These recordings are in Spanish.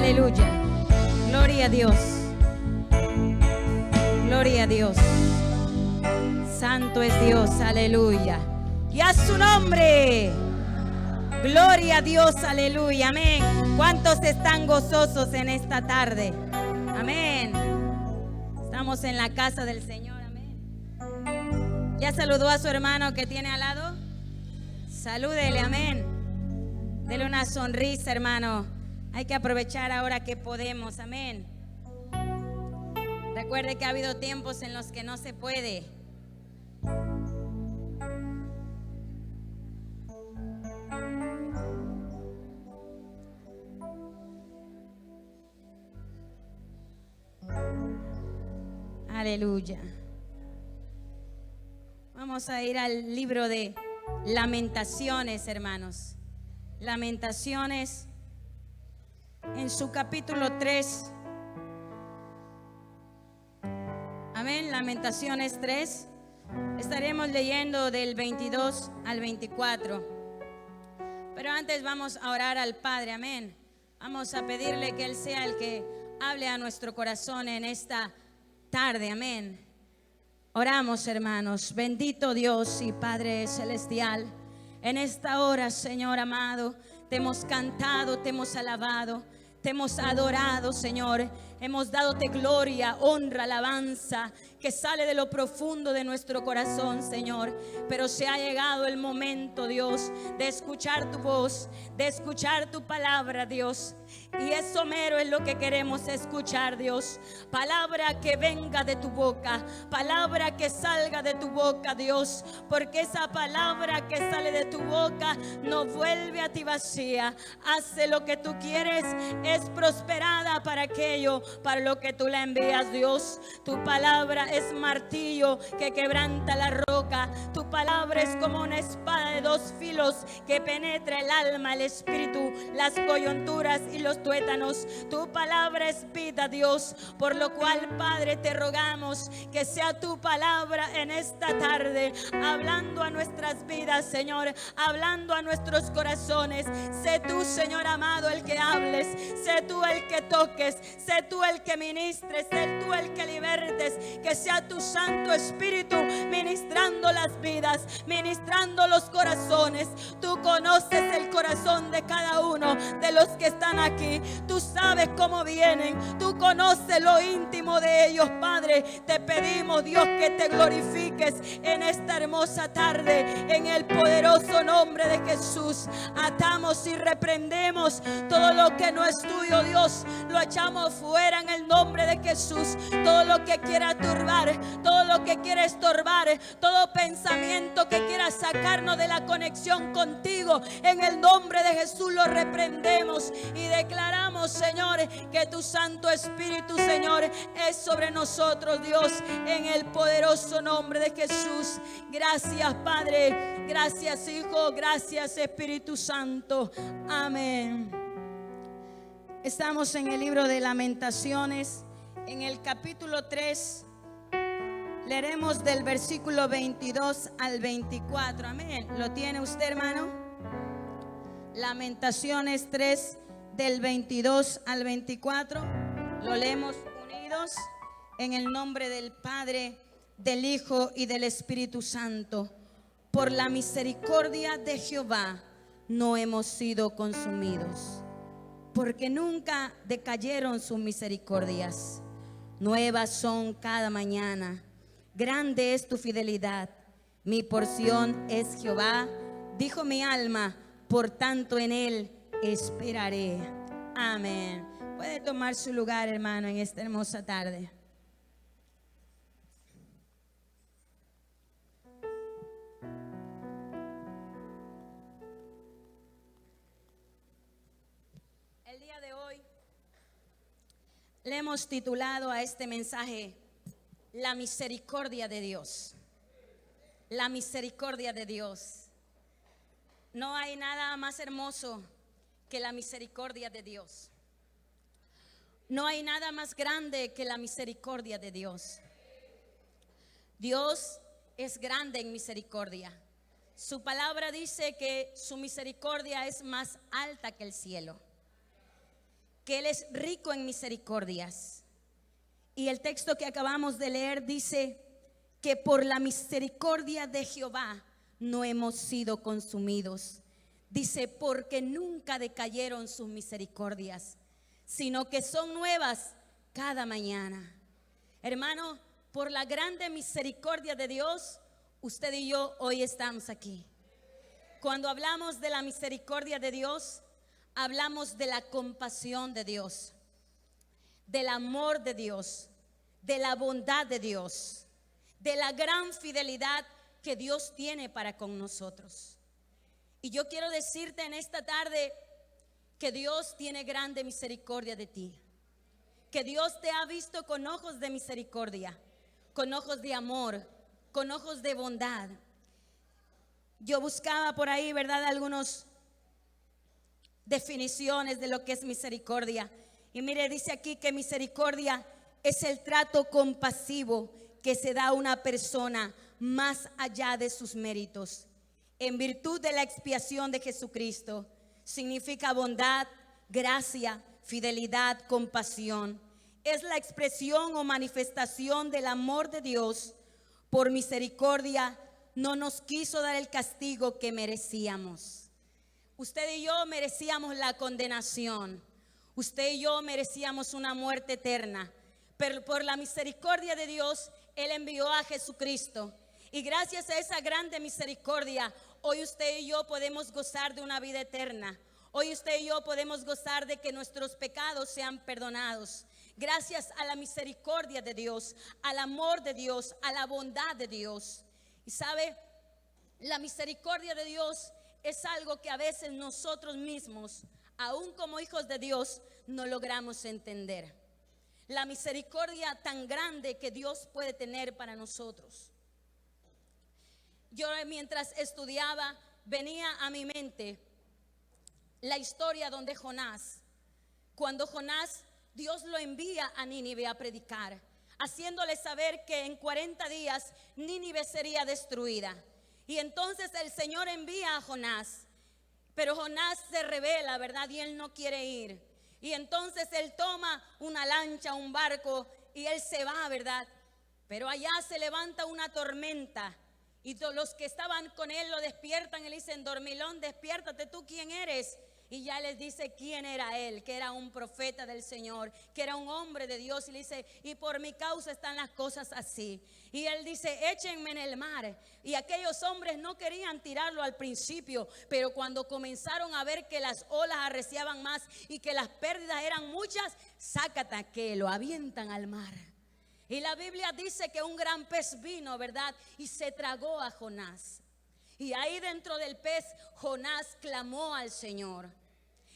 Aleluya. Gloria a Dios. Gloria a Dios. Santo es Dios. Aleluya. Y a su nombre. Gloria a Dios. Aleluya. Amén. ¿Cuántos están gozosos en esta tarde? Amén. Estamos en la casa del Señor. Amén. ¿Ya saludó a su hermano que tiene al lado? Salúdele. Amén. Dele una sonrisa, hermano. Hay que aprovechar ahora que podemos. Amén. Recuerde que ha habido tiempos en los que no se puede. Aleluya. Vamos a ir al libro de Lamentaciones, hermanos. Lamentaciones, en su capítulo 3. Amén. Lamentaciones 3. Estaremos leyendo del 22 al 24. Pero antes vamos a orar al Padre. Amén. Vamos a pedirle que Él sea el que hable a nuestro corazón en esta tarde. Amén. Oramos, hermanos. Bendito Dios y Padre celestial, en esta hora, Señor amado, te hemos cantado, te hemos alabado, te hemos adorado, Señor. Hemos dadote gloria, honra, alabanza que sale de lo profundo de nuestro corazón, Señor. Pero se ha llegado el momento, Dios, de escuchar tu voz, de escuchar tu palabra, Dios. Y eso mero es lo que queremos escuchar, Dios. Palabra que venga de tu boca, palabra que salga de tu boca, Dios. Porque esa palabra que sale de tu boca no vuelve a ti vacía. Hace lo que tú quieres, es prosperada para aquello para lo que tú la envías, Dios. Tu palabra es martillo que quebranta la roca. Tu palabra es como una espada de dos filos que penetra el alma, el espíritu, las coyunturas y los tuétanos. Tu palabra es vida, Dios. Por lo cual, Padre, te rogamos que sea tu palabra en esta tarde, hablando a nuestras vidas, Señor, hablando a nuestros corazones. Sé tú, Señor amado, el que hables. Sé tú el que toques. Sé tú el que ministres. Sé tú el que libertes. Que sea tu Santo Espíritu ministrando las vidas, ministrando los corazones. Tú conoces el corazón de cada uno de los que están aquí. Tú sabes cómo vienen. Tú conoces lo íntimo de ellos, Padre. Te pedimos, Dios, que te glorifiques en esta hermosa tarde. En el poderoso nombre de Jesús, atamos y reprendemos todo lo que no es tuyo, Dios. Lo echamos fuera en el nombre de Jesús. Todo lo que quiera turbar, todo lo que quiera estorbar, todo pensamiento que quiera sacarnos de la conexión contigo, en el nombre de Jesús lo reprendemos y declaramos, Señor, que tu Santo Espíritu, Señor, es sobre nosotros, Dios, en el poderoso nombre de Jesús. Gracias, Padre. Gracias, Hijo. Gracias, Espíritu Santo. Amén. Estamos en el libro de Lamentaciones, en el capítulo 3. Leeremos del versículo 22 al 24. Amén. ¿Lo tiene usted, hermano? Lamentaciones 3, del 22 al 24. Lo leemos unidos en el nombre del Padre, del Hijo y del Espíritu Santo. Por la misericordia de Jehová no hemos sido consumidos, porque nunca decayeron sus misericordias. Nuevas son cada mañana. Grande es tu fidelidad. Mi porción es Jehová, dijo mi alma, por tanto en él esperaré. Amén. Puede tomar su lugar, hermano, en esta hermosa tarde. El día de hoy le hemos titulado a este mensaje: la misericordia de Dios. La misericordia de Dios. No hay nada más hermoso que la misericordia de Dios. No hay nada más grande que la misericordia de Dios. Dios es grande en misericordia. Su palabra dice que su misericordia es más alta que el cielo. que Él es rico en misericordias. Y el texto que acabamos de leer dice que por la misericordia de Jehová no hemos sido consumidos. Dice, porque nunca decayeron sus misericordias, sino que son nuevas cada mañana. Hermano, por la grande misericordia de Dios, usted y yo hoy estamos aquí. Cuando hablamos de la misericordia de Dios, hablamos de la compasión de Dios, del amor de Dios, de la bondad de Dios, de la gran fidelidad que Dios tiene para con nosotros. Y yo quiero decirte en esta tarde que Dios tiene grande misericordia de ti, que Dios te ha visto con ojos de misericordia, con ojos de amor, con ojos de bondad. Yo buscaba por ahí, ¿verdad?, algunas definiciones de lo que es misericordia. Y mire, dice aquí que misericordia es el trato compasivo que se da a una persona más allá de sus méritos. En virtud de la expiación de Jesucristo, significa bondad, gracia, fidelidad, compasión. Es la expresión o manifestación del amor de Dios. Por misericordia no nos quiso dar el castigo que merecíamos. Usted y yo merecíamos la condenación. Usted y yo merecíamos una muerte eterna. Pero por la misericordia de Dios, Él envió a Jesucristo. Y gracias a esa grande misericordia, hoy usted y yo podemos gozar de una vida eterna. Hoy usted y yo podemos gozar de que nuestros pecados sean perdonados. Gracias a la misericordia de Dios, al amor de Dios, a la bondad de Dios. Y sabe, la misericordia de Dios es algo que a veces nosotros mismos, aún como hijos de Dios, no logramos entender. La misericordia tan grande que Dios puede tener para nosotros. Yo mientras estudiaba, venía a mi mente la historia donde Jonás, cuando Jonás, Dios lo envía a Nínive a predicar, haciéndole saber que en 40 días Nínive sería destruida. Y entonces el Señor envía a Jonás, pero Jonás se rebela, ¿verdad? Y él no quiere ir. Y entonces él toma una lancha, un barco, y él se va, ¿verdad? Pero allá se levanta una tormenta. Y los que estaban con él lo despiertan y le dicen: dormilón, despiértate, ¿tú quién eres? Y ya les dice quién era él, que era un profeta del Señor, que era un hombre de Dios. Y le dice: y por mi causa están las cosas así. Y él dice: échenme en el mar. Y aquellos hombres no querían tirarlo al principio, pero cuando comenzaron a ver que las olas arreciaban más y que las pérdidas eran muchas, sácata, que lo avientan al mar. Y la Biblia dice que un gran pez vino, ¿verdad? Y se tragó a Jonás. Y ahí dentro del pez, Jonás clamó al Señor.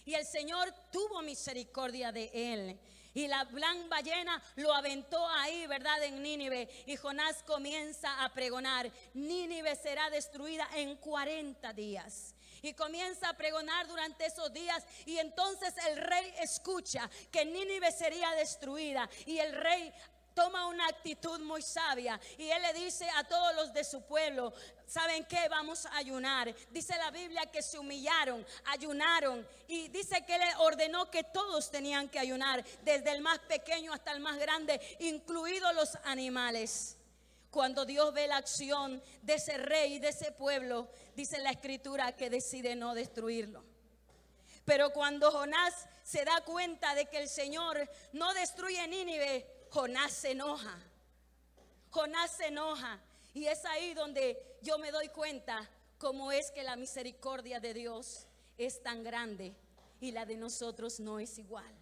Y el Señor tuvo misericordia de él. Y la gran ballena lo aventó ahí, ¿verdad?, en Nínive. Y Jonás comienza a pregonar: Nínive será destruida en 40 días. Y comienza a pregonar durante esos días. Y entonces el rey escucha que Nínive sería destruida. Y el rey toma una actitud muy sabia y él le dice a todos los de su pueblo: ¿saben qué? Vamos a ayunar. Dice la Biblia que se humillaron, ayunaron, y dice que le ordenó que todos tenían que ayunar, desde el más pequeño hasta el más grande, incluidos los animales. Cuando Dios ve la acción de ese rey y de ese pueblo, dice la Escritura que decide no destruirlo. Pero cuando Jonás se da cuenta de que el Señor no destruye Nínive, Jonás se enoja. Jonás se enoja. Y es ahí donde yo me doy cuenta cómo es que la misericordia de Dios es tan grande y la de nosotros no es igual.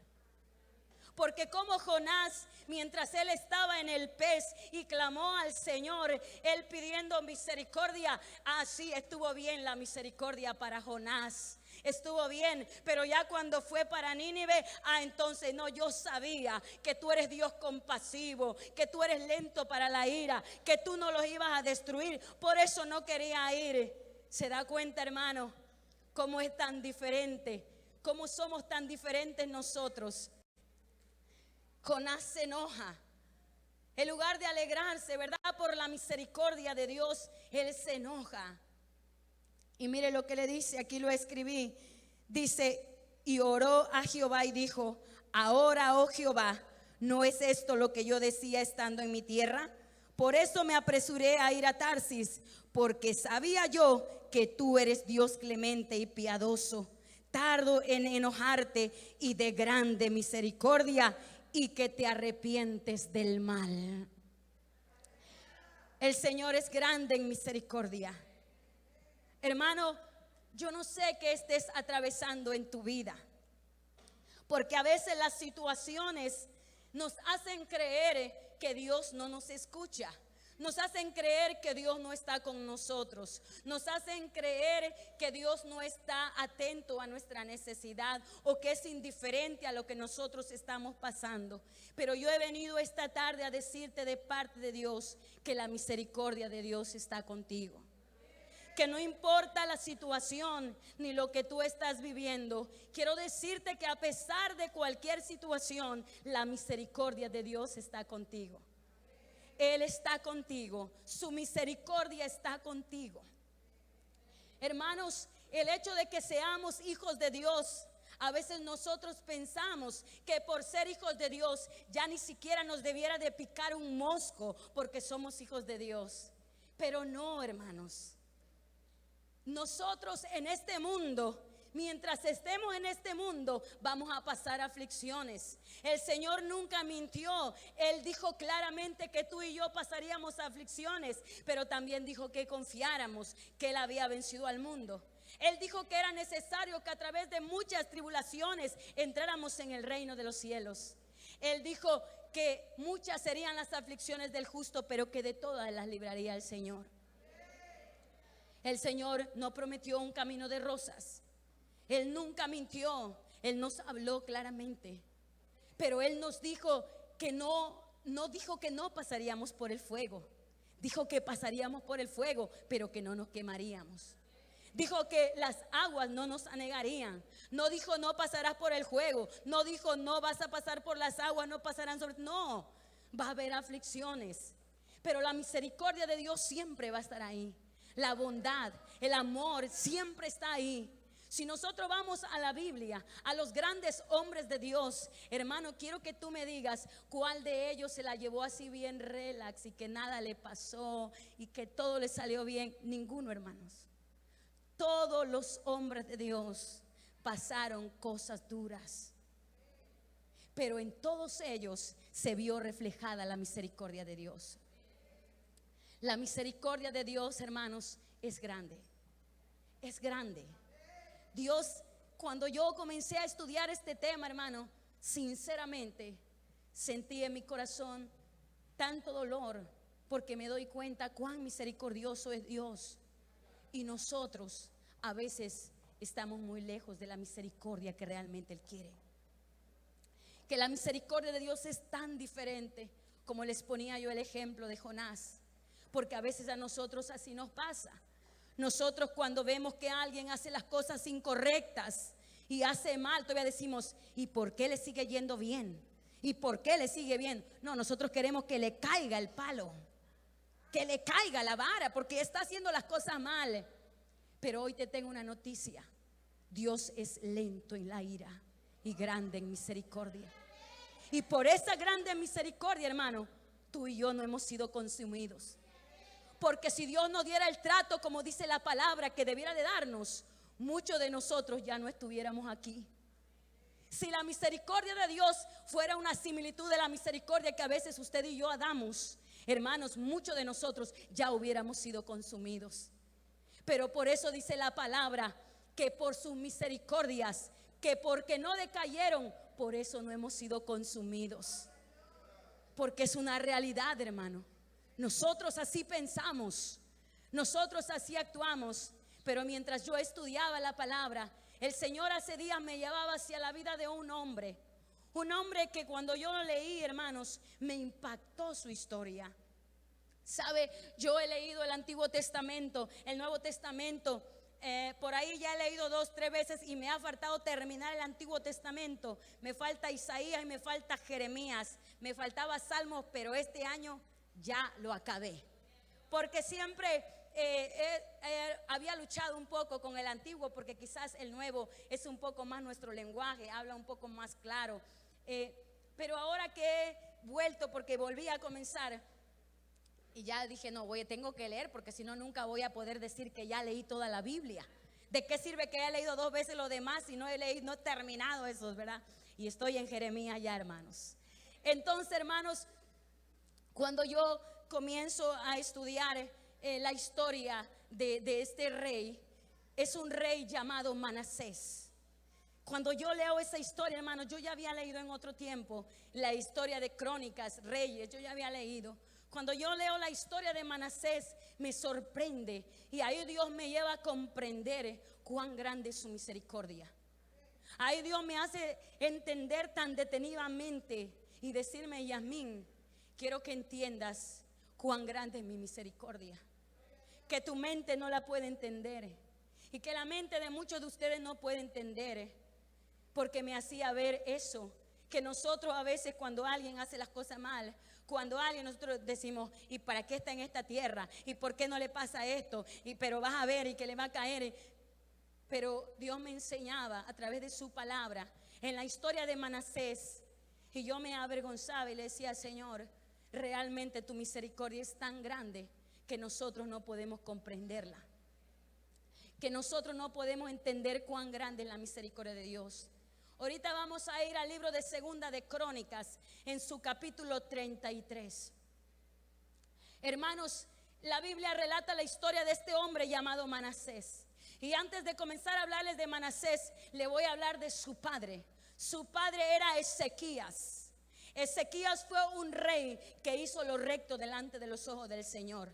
Porque como Jonás, mientras él estaba en el pez y clamó al Señor, él pidiendo misericordia, así estuvo bien la misericordia para Jonás. Estuvo bien, pero ya cuando fue para Nínive, entonces no, yo sabía que tú eres Dios compasivo, que tú eres lento para la ira, que tú no los ibas a destruir, por eso no quería ir. ¿Se da cuenta, hermano, cómo es tan diferente? ¿Cómo somos tan diferentes nosotros? Jonás se enoja. En lugar de alegrarse, ¿verdad?, por la misericordia de Dios, él se enoja. Y mire lo que le dice, aquí lo escribí. Dice: y oró a Jehová y dijo: ahora, oh Jehová, ¿no es esto lo que yo decía estando en mi tierra? Por eso me apresuré a ir a Tarsis, porque sabía yo que tú eres Dios clemente y piadoso, tardo en enojarte y de grande misericordia, y que te arrepientes del mal. El Señor es grande en misericordia. Hermano, yo no sé qué estés atravesando en tu vida, porque a veces las situaciones nos hacen creer que Dios no nos escucha. Nos hacen creer que Dios no está con nosotros. Nos hacen creer que Dios no está atento a nuestra necesidad o que es indiferente a lo que nosotros estamos pasando. Pero yo he venido esta tarde a decirte de parte de Dios que la misericordia de Dios está contigo. Que no importa la situación ni lo que tú estás viviendo, quiero decirte que a pesar de cualquier situación, la misericordia de Dios está contigo. Él está contigo, su misericordia está contigo. Hermanos, el hecho de que seamos hijos de Dios, a veces nosotros pensamos que por ser hijos de Dios ya ni siquiera nos debiera de picar un mosco porque somos hijos de Dios. Pero no, hermanos. Nosotros en este mundo, mientras estemos en este mundo, vamos a pasar aflicciones. El Señor nunca mintió. Él dijo claramente que tú y yo pasaríamos aflicciones, pero también dijo que confiáramos que Él había vencido al mundo. Él dijo que era necesario que a través de muchas tribulaciones entráramos en el reino de los cielos. Él dijo que muchas serían las aflicciones del justo, pero que de todas las libraría el Señor. El Señor no prometió un camino de rosas. Él nunca mintió. Él nos habló claramente. Pero Él nos dijo que no dijo que no pasaríamos por el fuego. Dijo que pasaríamos por el fuego, pero que no nos quemaríamos. Dijo que las aguas no nos anegarían. No dijo no pasarás por el fuego. No dijo no vas a pasar por las aguas, no pasarán sobre. No, va a haber aflicciones. Pero la misericordia de Dios siempre va a estar ahí. La bondad, el amor siempre está ahí. Si nosotros vamos a la Biblia, a los grandes hombres de Dios, hermano, quiero que tú me digas cuál de ellos se la llevó así bien relax y que nada le pasó y que todo le salió bien. Ninguno, hermanos. Todos los hombres de Dios pasaron cosas duras, pero en todos ellos se vio reflejada la misericordia de Dios. La misericordia de Dios, hermanos, es grande. Es grande. Dios, cuando yo comencé a estudiar este tema, hermano, sinceramente sentí en mi corazón tanto dolor, porque me doy cuenta cuán misericordioso es Dios. Y nosotros a veces estamos muy lejos de la misericordia que realmente Él quiere. Que la misericordia de Dios es tan diferente, como les ponía yo el ejemplo de Jonás. Porque a veces a nosotros así nos pasa. Nosotros cuando vemos que alguien hace las cosas incorrectas y hace mal, todavía decimos, ¿y por qué le sigue yendo bien? ¿Y por qué le sigue bien? No, nosotros queremos que le caiga el palo, que le caiga la vara, porque está haciendo las cosas mal. Pero hoy te tengo una noticia. Dios es lento en la ira y grande en misericordia. Y por esa grande misericordia, hermano, tú y yo no hemos sido consumidos. Porque si Dios nos diera el trato, como dice la palabra, que debiera de darnos, muchos de nosotros ya no estuviéramos aquí. Si la misericordia de Dios fuera una similitud de la misericordia que a veces usted y yo damos, hermanos, muchos de nosotros ya hubiéramos sido consumidos. Pero por eso dice la palabra que por sus misericordias, que porque no decayeron, por eso no hemos sido consumidos. Porque es una realidad, hermano. Nosotros así pensamos, nosotros así actuamos. Pero mientras yo estudiaba la palabra, el Señor hace días me llevaba hacia la vida de un hombre que cuando yo lo leí, hermanos, me impactó su historia. Sabe, yo he leído el Antiguo Testamento, el Nuevo Testamento, por ahí ya he leído 2, 3 veces y me ha faltado terminar el Antiguo Testamento. Me falta Isaías y me falta Jeremías, me faltaba Salmos, pero este año ya lo acabé, porque siempre había luchado un poco con el antiguo, porque quizás el nuevo es un poco más nuestro lenguaje, habla un poco más claro. Pero ahora que he vuelto, porque volví a comenzar, y ya dije, no, tengo que leer, porque si no nunca voy a poder decir que ya leí toda la Biblia. ¿De qué sirve que haya leído 2 veces lo demás si no he leído, no he terminado esos, verdad? Y estoy en Jeremías ya, hermanos. Entonces, hermanos, cuando yo comienzo a estudiar la historia de este rey, es un rey llamado Manasés. Cuando yo leo esa historia, hermanos, yo ya había leído en otro tiempo la historia de Crónicas, Reyes, yo ya había leído. Cuando yo leo la historia de Manasés, me sorprende, y ahí Dios me lleva a comprender cuán grande es su misericordia. Ahí Dios me hace entender tan detenidamente y decirme, Yasmín, quiero que entiendas cuán grande es mi misericordia, que tu mente no la puede entender, y que la mente de muchos de ustedes no puede entender, porque me hacía ver eso, que nosotros a veces cuando alguien hace las cosas mal, cuando alguien, nosotros decimos, ¿y para qué está en esta tierra? ¿Y por qué no le pasa esto? Pero vas a ver y que le va a caer. Pero Dios me enseñaba a través de su palabra en la historia de Manasés, y yo me avergonzaba y le decía, Señor, realmente tu misericordia es tan grande que nosotros no podemos comprenderla, que nosotros no podemos entender cuán grande es la misericordia de Dios. Ahorita vamos a ir al libro de Segunda de Crónicas, en su capítulo 33. Hermanos, la Biblia relata la historia de este hombre llamado Manasés. Y antes de comenzar a hablarles de Manasés, le voy a hablar de su padre. Su padre era Ezequías. Ezequías fue un rey que hizo lo recto delante de los ojos del Señor.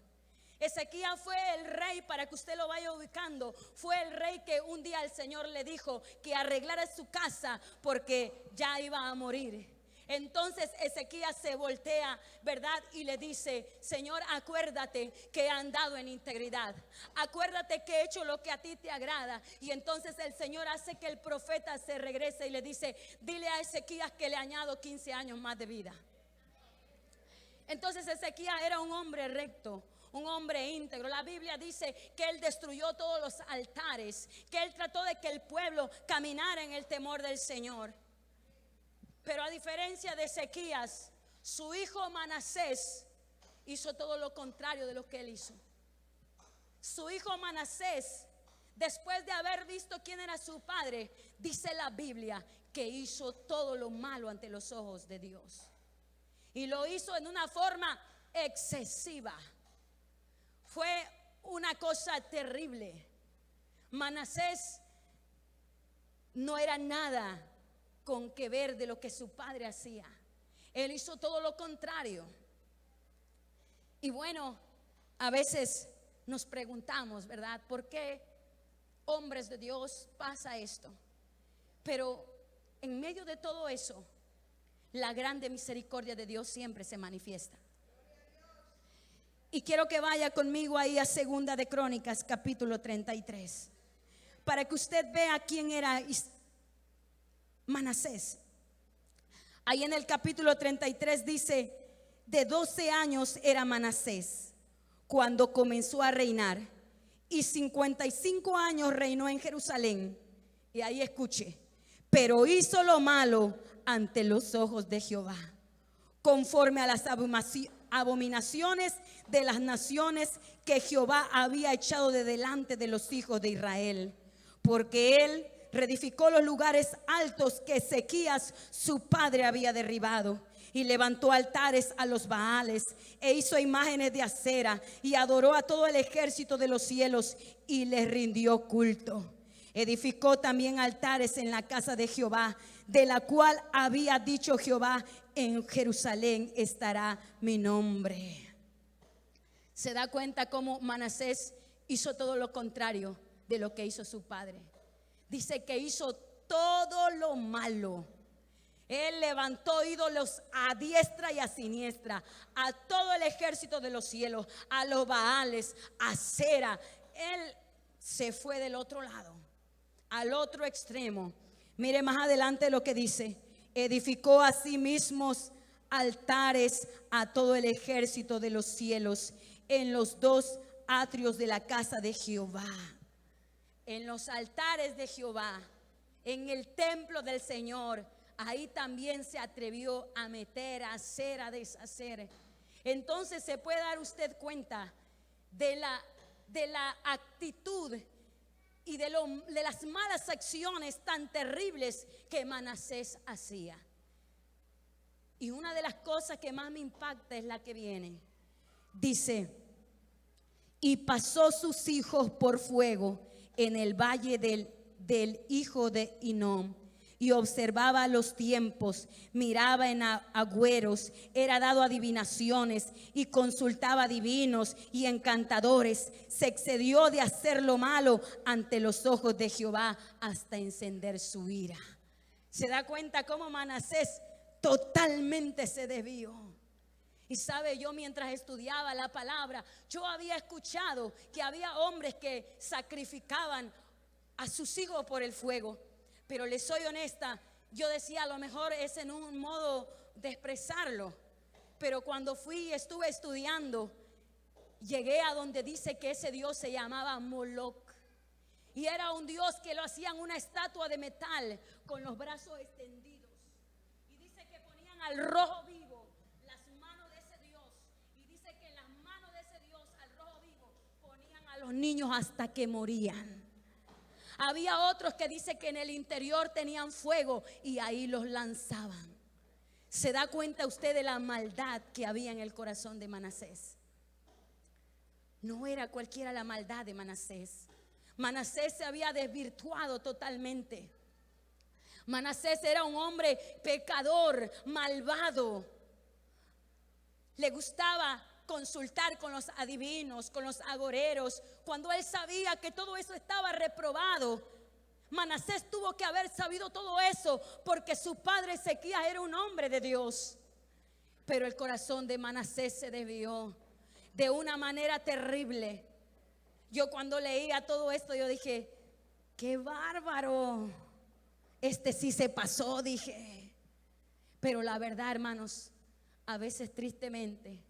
Ezequías fue el rey, para que usted lo vaya ubicando, fue el rey que un día el Señor le dijo que arreglara su casa porque ya iba a morir. Entonces Ezequías se voltea, ¿verdad? Y le dice, Señor, acuérdate que he andado en integridad, acuérdate que he hecho lo que a ti te agrada. Y entonces el Señor hace que el profeta se regrese y le dice, dile a Ezequías que le añado 15 años más de vida. Entonces Ezequías era un hombre recto, un hombre íntegro. La Biblia dice que él destruyó todos los altares, que él trató de que el pueblo caminara en el temor del Señor. Pero a diferencia de Ezequías, su hijo Manasés hizo todo lo contrario de lo que él hizo. Su hijo Manasés, después de haber visto quién era su padre, dice la Biblia que hizo todo lo malo ante los ojos de Dios. Y lo hizo en una forma excesiva. Fue una cosa terrible. Manasés no era nada con que ver de lo que su padre hacía. Él hizo todo lo contrario. Y bueno, a veces nos preguntamos, ¿verdad? ¿Por qué, hombres de Dios, pasa esto? Pero en medio de todo eso, la grande misericordia de Dios siempre se manifiesta. Y quiero que vaya conmigo ahí a Segunda de Crónicas, capítulo 33, para que usted vea quién era Manasés. Ahí en el capítulo 33 dice, de 12 años era Manasés cuando comenzó a reinar, y 55 años reinó en Jerusalén. Y ahí escuche, pero hizo lo malo ante los ojos de Jehová, conforme a las abominaciones de las naciones que Jehová había echado de delante de los hijos de Israel, porque él reedificó los lugares altos que Ezequías su padre había derribado, y levantó altares a los Baales, e hizo imágenes de acera, y adoró a todo el ejército de los cielos, y les rindió culto. Edificó también altares en la casa de Jehová, de la cual había dicho Jehová, en Jerusalén estará mi nombre. Se da cuenta cómo Manasés hizo todo lo contrario de lo que hizo su padre. Dice que hizo todo lo malo. Él levantó ídolos a diestra y a siniestra, a todo el ejército de los cielos, a los Baales, a Acera. Él se fue del otro lado, al otro extremo. Mire más adelante lo que dice: edificó a sí mismos altares a todo el ejército de los cielos en los 2 atrios de la casa de Jehová. En los altares de Jehová, en el templo del Señor, ahí también se atrevió a meter, a hacer, a deshacer. Entonces se puede dar usted cuenta de la actitud y de las malas acciones tan terribles que Manasés hacía. Y una de las cosas que más me impacta es la que viene. Dice: y pasó sus hijos por fuego en el valle del hijo de Hinnom, y observaba los tiempos, miraba en agüeros, era dado adivinaciones y consultaba divinos y encantadores. Se excedió de hacer lo malo ante los ojos de Jehová hasta encender su ira. ¿Se da cuenta cómo Manasés totalmente se desvió? Y sabe, yo mientras estudiaba la palabra, yo había escuchado que había hombres que sacrificaban a sus hijos por el fuego. Pero les soy honesta, yo decía, a lo mejor es en un modo de expresarlo. Pero cuando fui y estuve estudiando, llegué a donde dice que ese dios se llamaba Moloch. Y era un dios que lo hacían una estatua de metal con los brazos extendidos. Y dice que ponían al rojo vivo las manos de ese dios. Y dice que en las manos de ese dios, al rojo vivo, ponían a los niños hasta que morían. Había otros que dice que en el interior tenían fuego y ahí los lanzaban. ¿Se da cuenta usted de la maldad que había en el corazón de Manasés? No era cualquiera la maldad de Manasés. Manasés se había desvirtuado totalmente. Manasés era un hombre pecador, malvado. Le gustaba consultar con los adivinos, con los agoreros, cuando él sabía que todo eso estaba reprobado. Manasés tuvo que haber sabido todo eso porque su padre Ezequías era un hombre de Dios. Pero el corazón de Manasés se desvió de una manera terrible. Yo cuando leía todo esto, yo dije, qué bárbaro, este sí se pasó, dije. Pero la verdad, hermanos, a veces tristemente,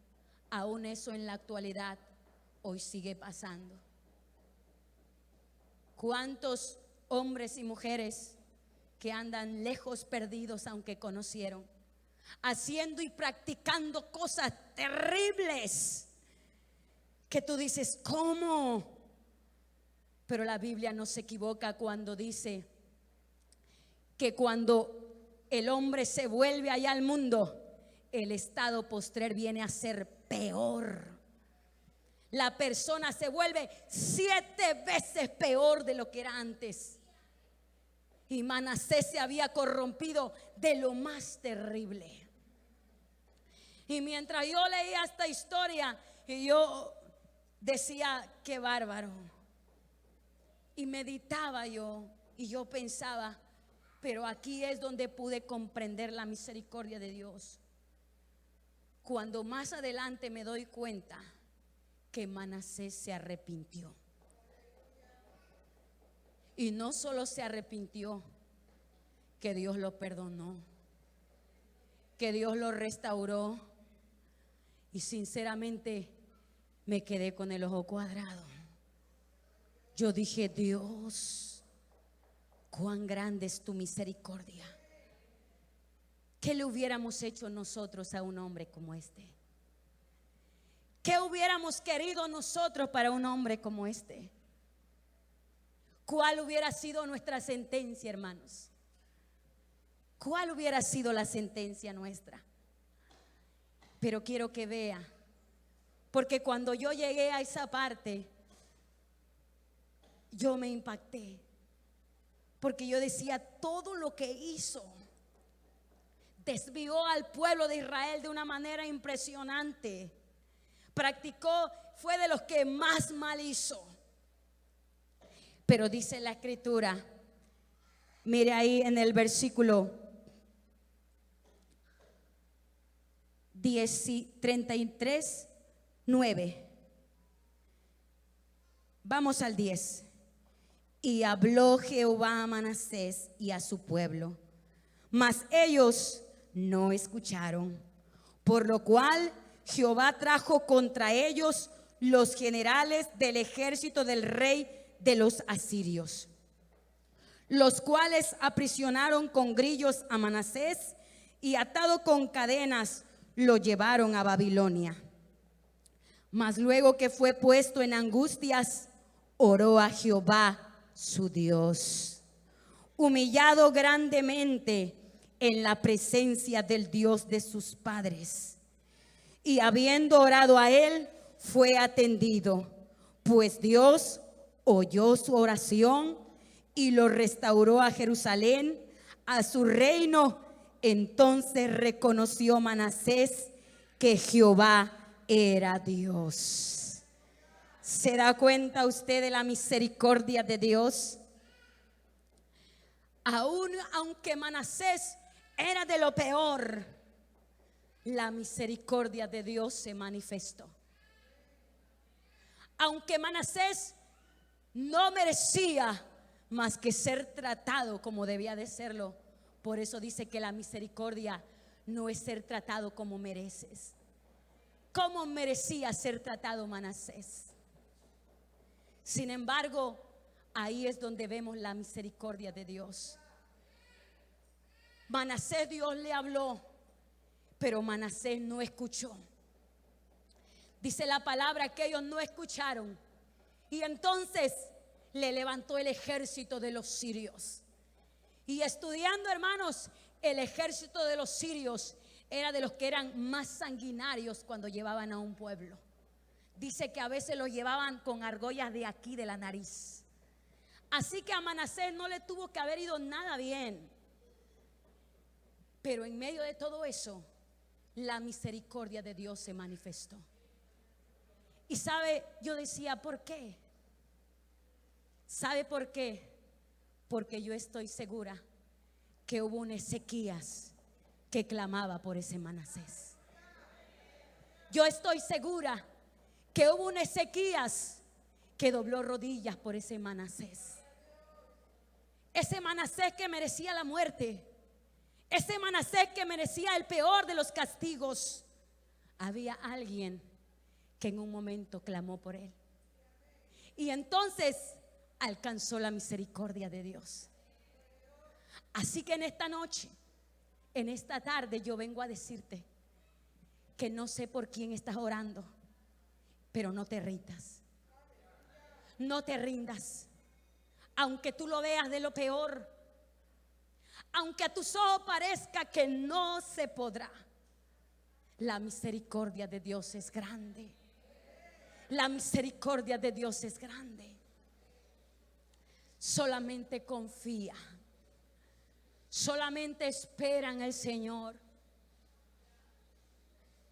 aún eso en la actualidad hoy sigue pasando. ¿Cuántos hombres y mujeres que andan lejos perdidos aunque conocieron, haciendo y practicando cosas terribles que tú dices, ¿cómo? Pero la Biblia no se equivoca cuando dice que cuando el hombre se vuelve allá al mundo, el estado postrer viene a ser peor. La persona se vuelve 7 veces peor de lo que era antes. Y Manasés se había corrompido de lo más terrible. Y mientras yo leía esta historia, y yo decía, qué bárbaro. Y meditaba yo, y yo pensaba, pero aquí es donde pude comprender la misericordia de Dios. Cuando más adelante me doy cuenta que Manasés se arrepintió. Y no solo se arrepintió, que Dios lo perdonó, que Dios lo restauró. Y sinceramente me quedé con el ojo cuadrado. Yo dije, Dios, cuán grande es tu misericordia. ¿Qué le hubiéramos hecho nosotros a un hombre como este? ¿Qué hubiéramos querido nosotros para un hombre como este? ¿Cuál hubiera sido nuestra sentencia, hermanos? ¿Cuál hubiera sido la sentencia nuestra? Pero quiero que vea, porque cuando yo llegué a esa parte, yo me impacté, porque yo decía, todo lo que hizo desvió al pueblo de Israel de una manera impresionante. Practicó, fue de los que más mal hizo. Pero dice la escritura, mire ahí en el versículo 33, 9. Vamos al 10. Y habló Jehová a Manasés y a su pueblo, mas ellos no escucharon, por lo cual Jehová trajo contra ellos los generales del ejército del rey de los asirios, los cuales aprisionaron con grillos a Manasés y atado con cadenas lo llevaron a Babilonia. Mas luego que fue puesto en angustias, oró a Jehová su Dios, humillado grandemente en la presencia del Dios de sus padres. Y habiendo orado a él, fue atendido, pues Dios oyó su oración y lo restauró a Jerusalén, a su reino. Entonces reconoció Manasés que Jehová era Dios. ¿Se da cuenta usted de la misericordia de Dios? Aunque Manasés era de lo peor, la misericordia de Dios se manifestó. Aunque Manasés no merecía más que ser tratado como debía de serlo, por eso dice que la misericordia no es ser tratado como mereces. ¿Cómo merecía ser tratado Manasés? Sin embargo, ahí es donde vemos la misericordia de Dios. Manasés, Dios le habló, pero Manasés no escuchó. Dice la palabra que ellos no escucharon. Y entonces le levantó el ejército de los sirios. Y estudiando, hermanos, el ejército de los sirios era de los que eran más sanguinarios cuando llevaban a un pueblo. Dice que a veces lo llevaban con argollas de aquí de la nariz. Así que a Manasés no le tuvo que haber ido nada bien. Pero en medio de todo eso, la misericordia de Dios se manifestó. Y sabe, yo decía, ¿por qué? ¿Sabe por qué? Porque yo estoy segura que hubo un Ezequías que clamaba por ese Manasés. Yo estoy segura que hubo un Ezequías que dobló rodillas por ese Manasés. Ese Manasés que merecía la muerte. Ese Manasés que merecía el peor de los castigos. Había alguien que en un momento clamó por él. Y entonces alcanzó la misericordia de Dios. Así que en esta noche, en esta tarde, yo vengo a decirte que no sé por quién estás orando, pero no te rindas. No te rindas. Aunque tú lo veas de lo peor, aunque a tus ojos parezca que no se podrá, la misericordia de Dios es grande. La misericordia de Dios es grande. Solamente confía. Solamente espera en el Señor.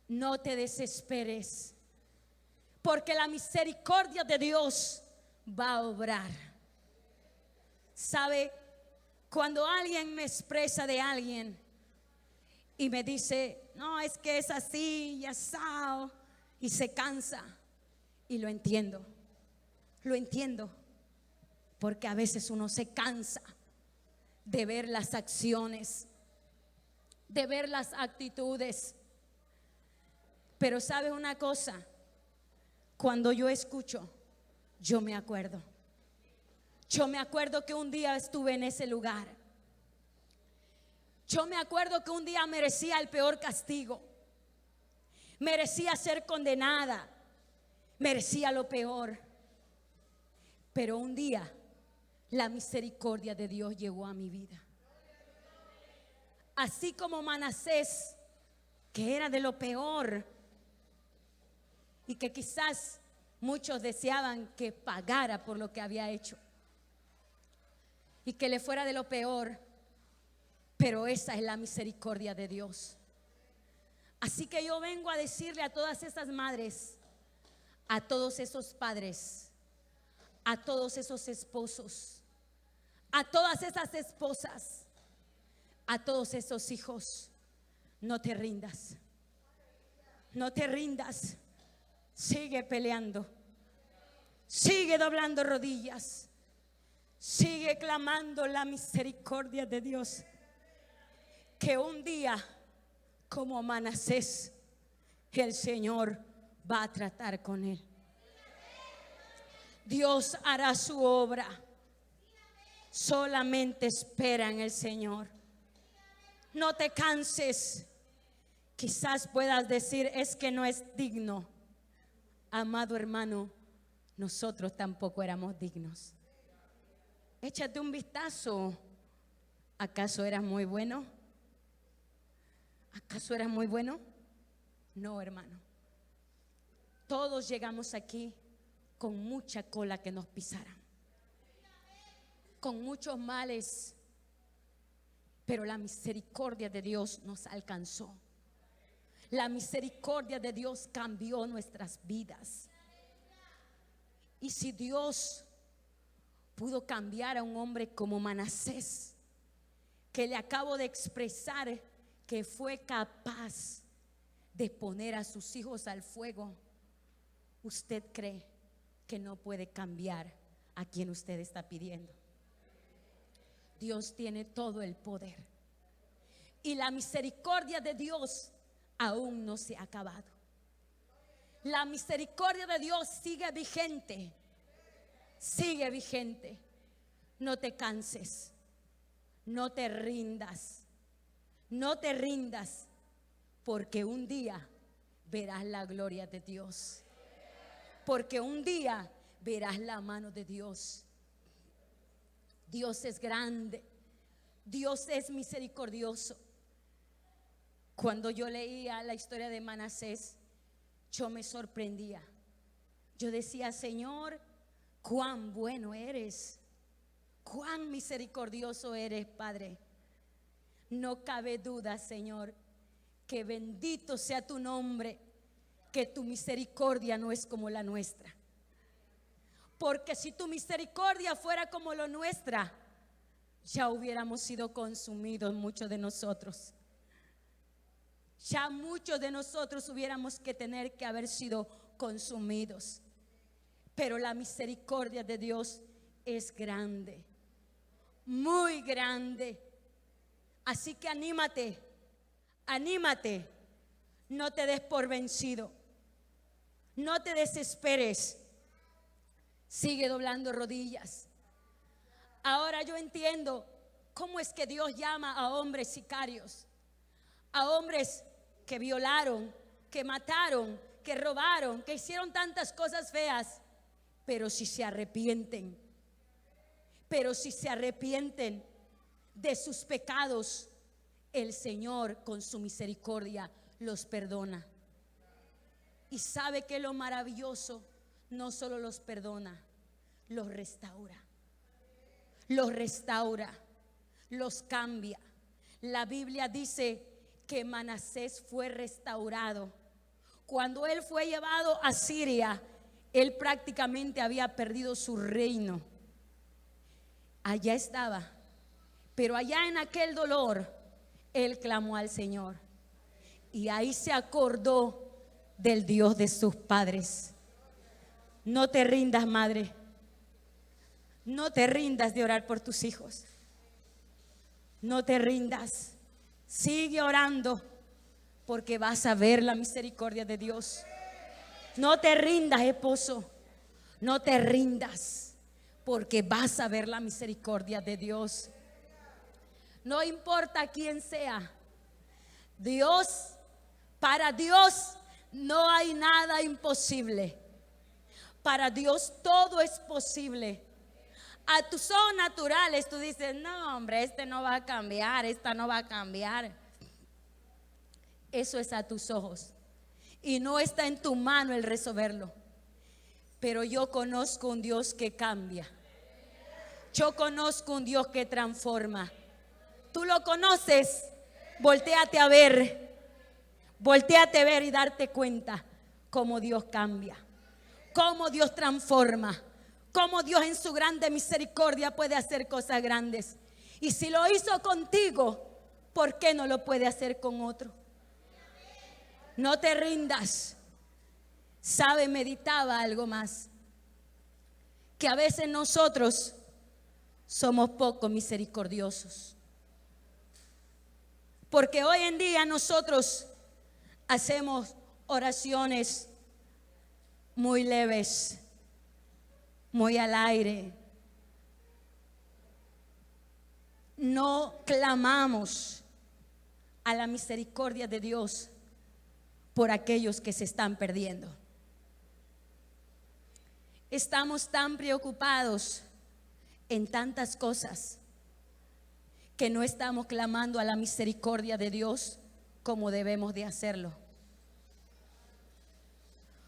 No te desesperes, porque la misericordia de Dios va a obrar. ¿Sabe? Cuando alguien me expresa de alguien y me dice, no, es que es así y asado, y se cansa, y lo entiendo, porque a veces uno se cansa de ver las acciones, de ver las actitudes. Pero ¿sabes una cosa? Cuando yo escucho, yo me acuerdo. Yo me acuerdo que un día estuve en ese lugar. Yo me acuerdo que un día merecía el peor castigo. Merecía ser condenada. Merecía lo peor. Pero un día la misericordia de Dios llegó a mi vida. Así como Manasés, que era de lo peor y que quizás muchos deseaban que pagara por lo que había hecho y que le fuera de lo peor, pero esa es la misericordia de Dios. Así que yo vengo a decirle a todas esas madres, a todos esos padres, a todos esos esposos, a todas esas esposas, a todos esos hijos, no te rindas. No te rindas. Sigue peleando. Sigue doblando rodillas. Sigue clamando la misericordia de Dios. Que un día, como Manasés, el Señor va a tratar con él. Dios hará su obra. Solamente espera en el Señor. No te canses. Quizás puedas decir, es que no es digno. Amado hermano, nosotros tampoco éramos dignos. Échate un vistazo. ¿Acaso eras muy bueno? ¿Acaso eras muy bueno? No, hermano. Todos llegamos aquí con mucha cola que nos pisaran, con muchos males, pero la misericordia de Dios nos alcanzó. La misericordia de Dios cambió nuestras vidas. Y si Dios pudo cambiar a un hombre como Manasés, que le acabo de expresar que fue capaz de poner a sus hijos al fuego, ¿usted cree que no puede cambiar a quien usted está pidiendo? Dios tiene todo el poder. Y la misericordia de Dios aún no se ha acabado. La misericordia de Dios sigue vigente. Sigue vigente. No te canses. No te rindas. No te rindas, porque un día verás la gloria de Dios. Porque un día verás la mano de Dios. Dios es grande. Dios es misericordioso. Cuando yo leía la historia de Manasés, yo me sorprendía. Yo decía, Señor, cuán bueno eres, cuán misericordioso eres, Padre. No cabe duda, Señor, que bendito sea tu nombre, que tu misericordia no es como la nuestra. Porque si tu misericordia fuera como la nuestra, ya hubiéramos sido consumidos muchos de nosotros. Ya muchos de nosotros hubiéramos que tener que haber sido consumidos. Pero la misericordia de Dios es grande, muy grande. Así que anímate, anímate, no te des por vencido, no te desesperes, sigue doblando rodillas. Ahora yo entiendo cómo es que Dios llama a hombres sicarios, a hombres que violaron, que mataron, que robaron, que hicieron tantas cosas feas, pero si se arrepienten, de sus pecados, el Señor con su misericordia los perdona. Y sabe que lo maravilloso, no solo los perdona, los restaura, los cambia. La Biblia dice que Manasés fue restaurado. Cuando él fue llevado a Siria, él prácticamente había perdido su reino. Allá estaba, pero allá en aquel dolor, él clamó al Señor. Y ahí se acordó del Dios de sus padres. No te rindas, madre. No te rindas de orar por tus hijos. No te rindas. Sigue orando, porque vas a ver la misericordia de Dios. No te rindas, esposo. No te rindas, porque vas a ver la misericordia de Dios. No importa quién sea. Dios, para Dios no hay nada imposible. Para Dios todo es posible. A tus ojos naturales tú dices, no hombre, este no va a cambiar, esta no va a cambiar. Eso es a tus ojos. Y no está en tu mano el resolverlo. Pero yo conozco un Dios que cambia. Yo conozco un Dios que transforma. Tú lo conoces. Voltéate a ver. Voltéate a ver y darte cuenta cómo Dios cambia, cómo Dios transforma, cómo Dios en su grande misericordia puede hacer cosas grandes. Y si lo hizo contigo, ¿por qué no lo puede hacer con otro? No te rindas. Sabe, meditaba algo más, que a veces nosotros somos poco misericordiosos. Porque hoy en día nosotros hacemos oraciones muy leves, muy al aire. no clamamos a la misericordia de Dios por aquellos que se están perdiendo. Estamos tan preocupados en tantas cosas que no estamos clamando a la misericordia de Dios como debemos de hacerlo.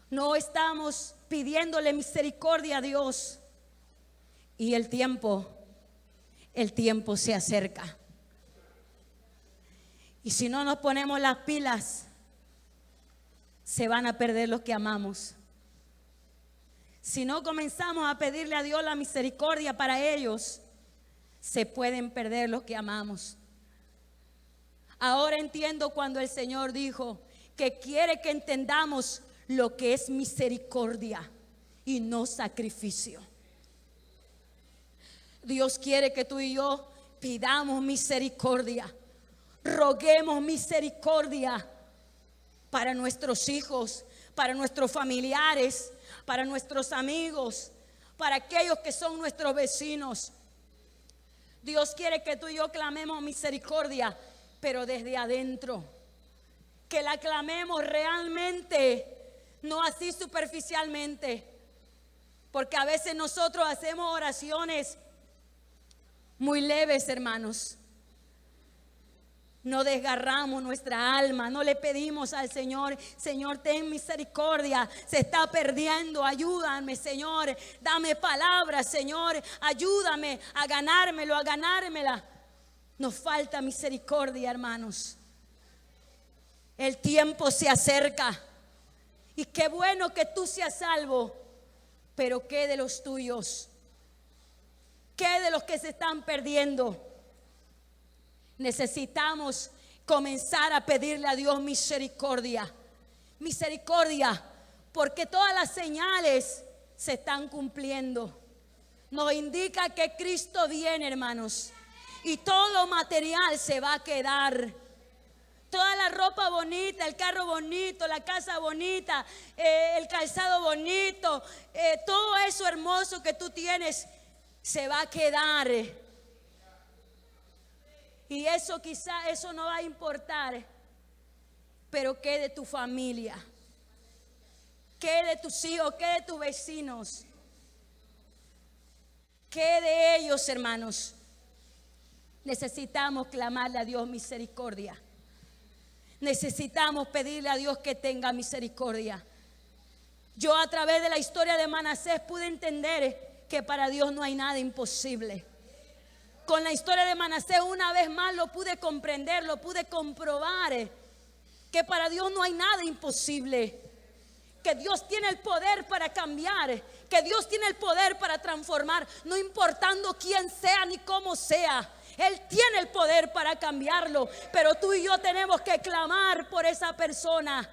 No estamos pidiéndole misericordia a Dios y el tiempo se acerca. Y si no nos ponemos las pilas, se van a perder los que amamos. Si no comenzamos a pedirle a Dios la misericordia para ellos, se pueden perder los que amamos. Ahora entiendo cuando el Señor dijo que quiere que entendamos lo que es misericordia y no sacrificio. Dios quiere que tú y yo pidamos misericordia, roguemos misericordia para nuestros hijos, para nuestros familiares, para nuestros amigos, para aquellos que son nuestros vecinos. Dios quiere que tú y yo clamemos misericordia, pero desde adentro. Que la clamemos realmente, no así superficialmente. Porque a veces nosotros hacemos oraciones muy leves, hermanos. No desgarramos nuestra alma, no le pedimos al Señor: Señor, ten misericordia, se está perdiendo, ayúdame, Señor, dame palabras, Señor, ayúdame a ganármelo, a ganármela. Nos falta misericordia, hermanos. El tiempo se acerca y qué bueno que tú seas salvo, pero ¿qué de los tuyos? ¿Qué de los que se están perdiendo? Necesitamos comenzar a pedirle a Dios misericordia. Misericordia, porque todas las señales se están cumpliendo. Nos indica que Cristo viene, hermanos, y todo lo material se va a quedar. Toda la ropa bonita, el carro bonito, la casa bonita, el calzado bonito, todo eso hermoso que tú tienes se va a quedar. Y eso quizá, eso no va a importar. Pero ¿qué de tu familia? ¿Qué de tus hijos? ¿Qué de tus vecinos? ¿Qué de ellos, hermanos? Necesitamos clamarle a Dios misericordia. Necesitamos pedirle a Dios que tenga misericordia. Yo a través de la historia de Manasés pude entender que para Dios no hay nada imposible. Con la historia de Manasés una vez más lo pude comprender, lo pude comprobar, que para Dios no hay nada imposible. Que Dios tiene el poder para cambiar, que Dios tiene el poder para transformar, no importando quién sea ni cómo sea. Él tiene el poder para cambiarlo, pero tú y yo tenemos que clamar por esa persona,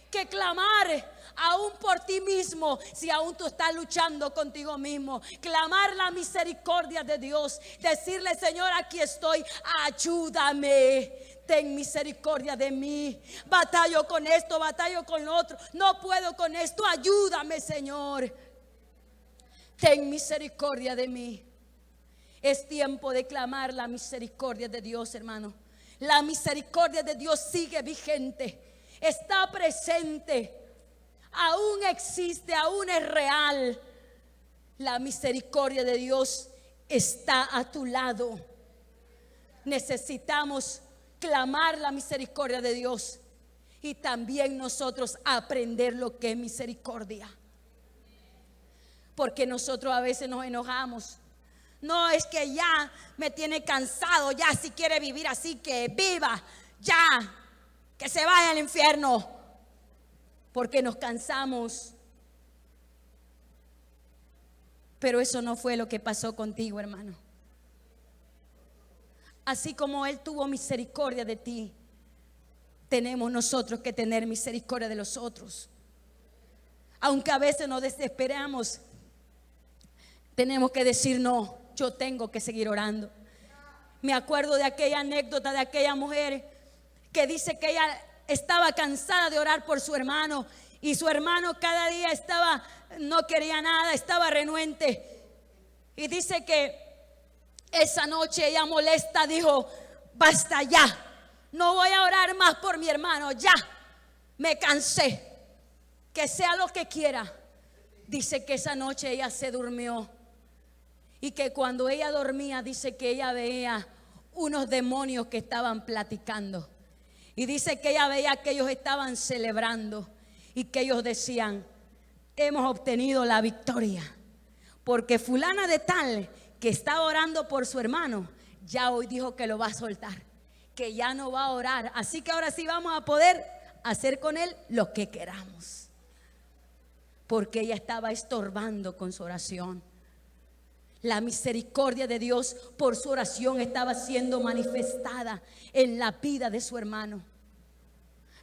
que clamar aún por ti mismo, si aún tú estás luchando contigo mismo. Clamar la misericordia de Dios, decirle: Señor, aquí estoy, ayúdame, ten misericordia de mí. Batallo con esto, batallo con lo otro, no puedo con esto, ayúdame, Señor, ten misericordia de mí. Es tiempo de clamar la misericordia de Dios, hermano. La misericordia de Dios sigue vigente, está presente, aún existe, aún es real. La misericordia de Dios está a tu lado. Necesitamos clamar la misericordia de Dios y también nosotros aprender lo que es misericordia. Porque nosotros a veces nos enojamos. No, es que ya me tiene cansado, ya si quiere vivir así que viva, ya, que se vaya al infierno. Porque nos cansamos. Pero eso no fue lo que pasó contigo, hermano. Así como Él tuvo misericordia de ti, tenemos nosotros que tener misericordia de los otros. Aunque a veces nos desesperamos, tenemos que decir: no, yo tengo que seguir orando. Me acuerdo de aquella anécdota de aquella mujer que dice que ella estaba cansada de orar por su hermano, y su hermano cada día no quería nada, estaba renuente. Y dice que Esa noche ella molesta dijo: basta ya, no voy a orar más por mi hermano, ya, me cansé, que sea lo que quiera. Dice que esa noche ella se durmió y que cuando ella dormía, dice que ella veía unos demonios que estaban platicando. Y dice que ella veía que ellos estaban celebrando y que ellos decían: hemos obtenido la victoria, porque fulana de tal que estaba orando por su hermano, ya hoy dijo que lo va a soltar, que ya no va a orar. Así que ahora sí vamos a poder hacer con él lo que queramos. Porque ella estaba estorbando con su oración. La misericordia de Dios por su oración estaba siendo manifestada en la vida de su hermano.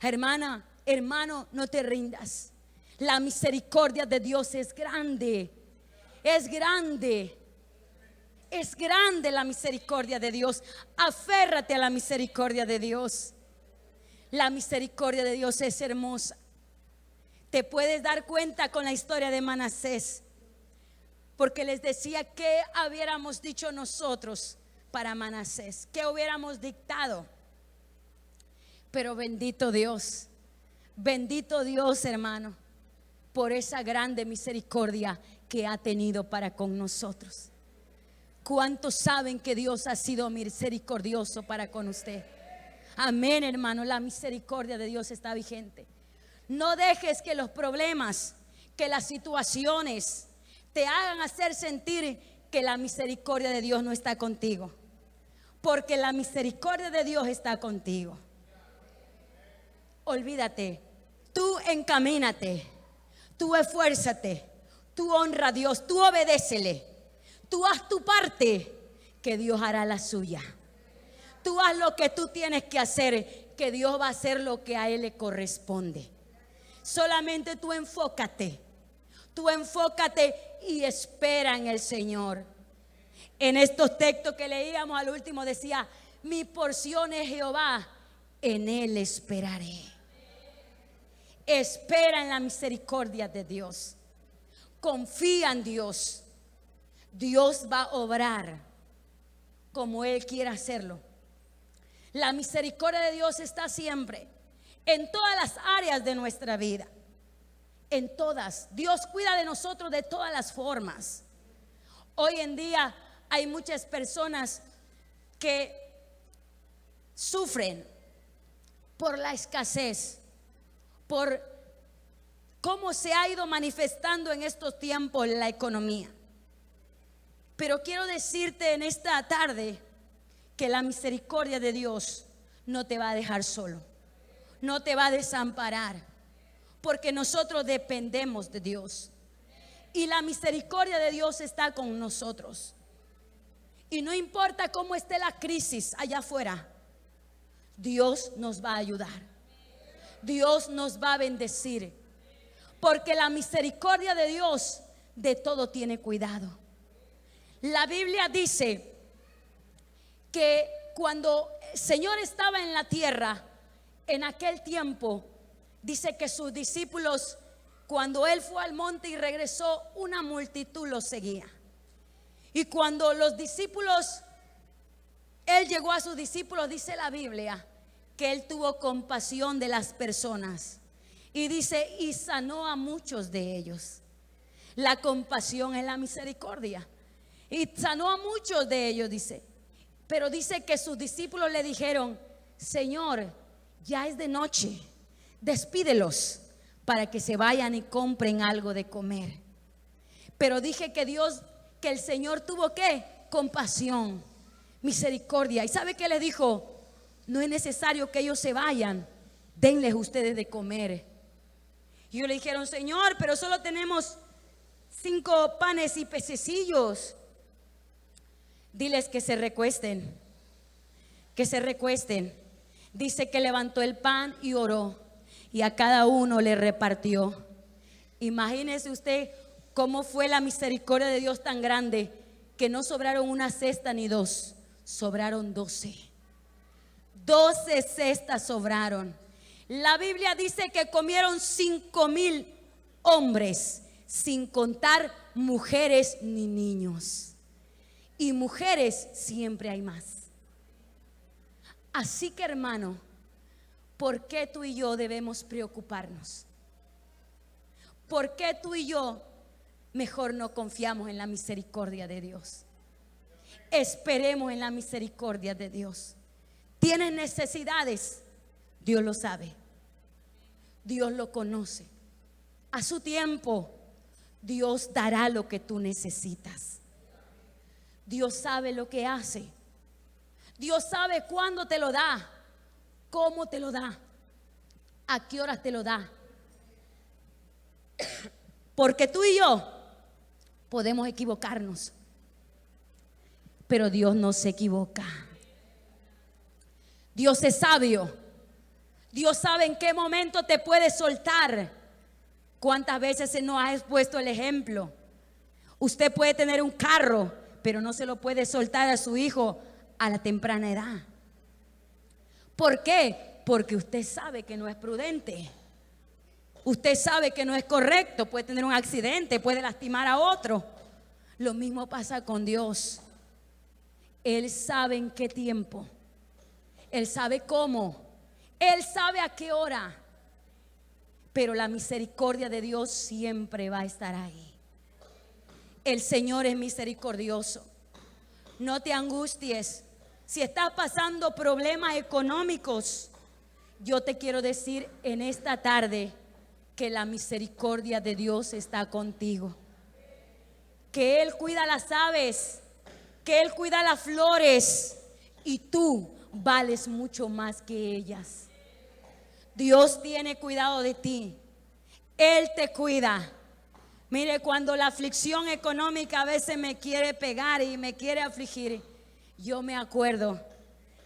Hermana, hermano, no te rindas. La misericordia de Dios es grande. Es grande. Es grande la misericordia de Dios. Aférrate a la misericordia de Dios. La misericordia de Dios es hermosa. Te puedes dar cuenta con la historia de Manasés, porque les decía qué hubiéramos dicho nosotros para Manasés, qué hubiéramos dictado. Pero bendito Dios, hermano, por esa grande misericordia que ha tenido para con nosotros. ¿Cuántos saben que Dios ha sido misericordioso para con usted? Amén, hermano, la misericordia de Dios está vigente. No dejes que los problemas, que las situaciones te hagan hacer sentir que la misericordia de Dios no está contigo, porque la misericordia de Dios está contigo. Olvídate, tú encamínate, tú esfuérzate, tú honra a Dios, tú obedécele, tú haz tu parte, que Dios hará la suya. Tú haz lo que tú tienes que hacer, que Dios va a hacer lo que a Él le corresponde. Solamente tú enfócate y espera en el Señor. En estos textos que leíamos al último decía: mi porción es Jehová, en Él esperaré. Espera en la misericordia de Dios. Confía en Dios. Dios va a obrar como Él quiera hacerlo. La misericordia de Dios está siempre en todas las áreas de nuestra vida. En todas. Dios cuida de nosotros de todas las formas. Hoy en día hay muchas personas que sufren por la escasez, por cómo se ha ido manifestando en estos tiempos la economía. Pero quiero decirte en esta tarde que la misericordia de Dios no te va a dejar solo, no te va a desamparar, porque nosotros dependemos de Dios y la misericordia de Dios está con nosotros. Y no importa cómo esté la crisis allá afuera, Dios nos va a ayudar, Dios nos va a bendecir, porque la misericordia de Dios de todo tiene cuidado. La Biblia dice que cuando el Señor estaba en la tierra, en aquel tiempo, dice que sus discípulos, cuando Él fue al monte y regresó, una multitud lo seguía. Y cuando los discípulos, Él llegó a sus discípulos, dice la Biblia, que Él tuvo compasión de las personas. Y dice, y sanó a muchos de ellos. La compasión es la misericordia. Y sanó a muchos de ellos, dice. Pero dice que sus discípulos le dijeron: Señor, ya es de noche, despídelos para que se vayan y compren algo de comer. Pero dije que el Señor tuvo ¿qué? Compasión, misericordia. ¿Y sabe qué les dijo? No es necesario que ellos se vayan, denles ustedes de comer. Y ellos le dijeron: Señor, pero solo tenemos 5 panes y pececillos. Diles que se recuesten, que se recuesten. Dice que levantó el pan y oró, y a cada uno le repartió. Imagínese usted cómo fue la misericordia de Dios tan grande, que no sobraron una cesta ni 2, sobraron 12. 12 cestas sobraron. La Biblia dice que comieron 5,000 hombres, sin contar mujeres ni niños. y mujeres siempre hay más. Así que, hermano, ¿por qué tú y yo debemos preocuparnos? ¿Por qué tú y yo mejor no confiamos en la misericordia de Dios? Esperemos en la misericordia de Dios. ¿Tienes necesidades? Dios lo sabe. Dios lo conoce. A su tiempo, Dios dará lo que tú necesitas. Dios sabe lo que hace. Dios sabe cuándo te lo da, cómo te lo da, a qué horas te lo da. Porque tú y yo podemos equivocarnos, pero Dios no se equivoca. Dios es sabio. Dios sabe en qué momento te puede soltar. ¿Cuántas veces se nos ha expuesto el ejemplo? Usted puede tener un carro, pero no se lo puede soltar a su hijo a la temprana edad. ¿Por qué? Porque usted sabe que no es prudente. Usted sabe que no es correcto. Puede tener un accidente, puede lastimar a otro. Lo mismo pasa con Dios. Él sabe en qué tiempo. Él sabe cómo. Él sabe a qué hora. Pero la misericordia de Dios siempre va a estar ahí. El Señor es misericordioso. No te angusties. Si estás pasando problemas económicos, yo te quiero decir en esta tarde que la misericordia de Dios está contigo. Que Él cuida las aves, que Él cuida las flores, y tú vales mucho más que ellas. Dios tiene cuidado de ti. Él te cuida. Mire, cuando la aflicción económica a veces me quiere pegar y me quiere afligir, yo me acuerdo,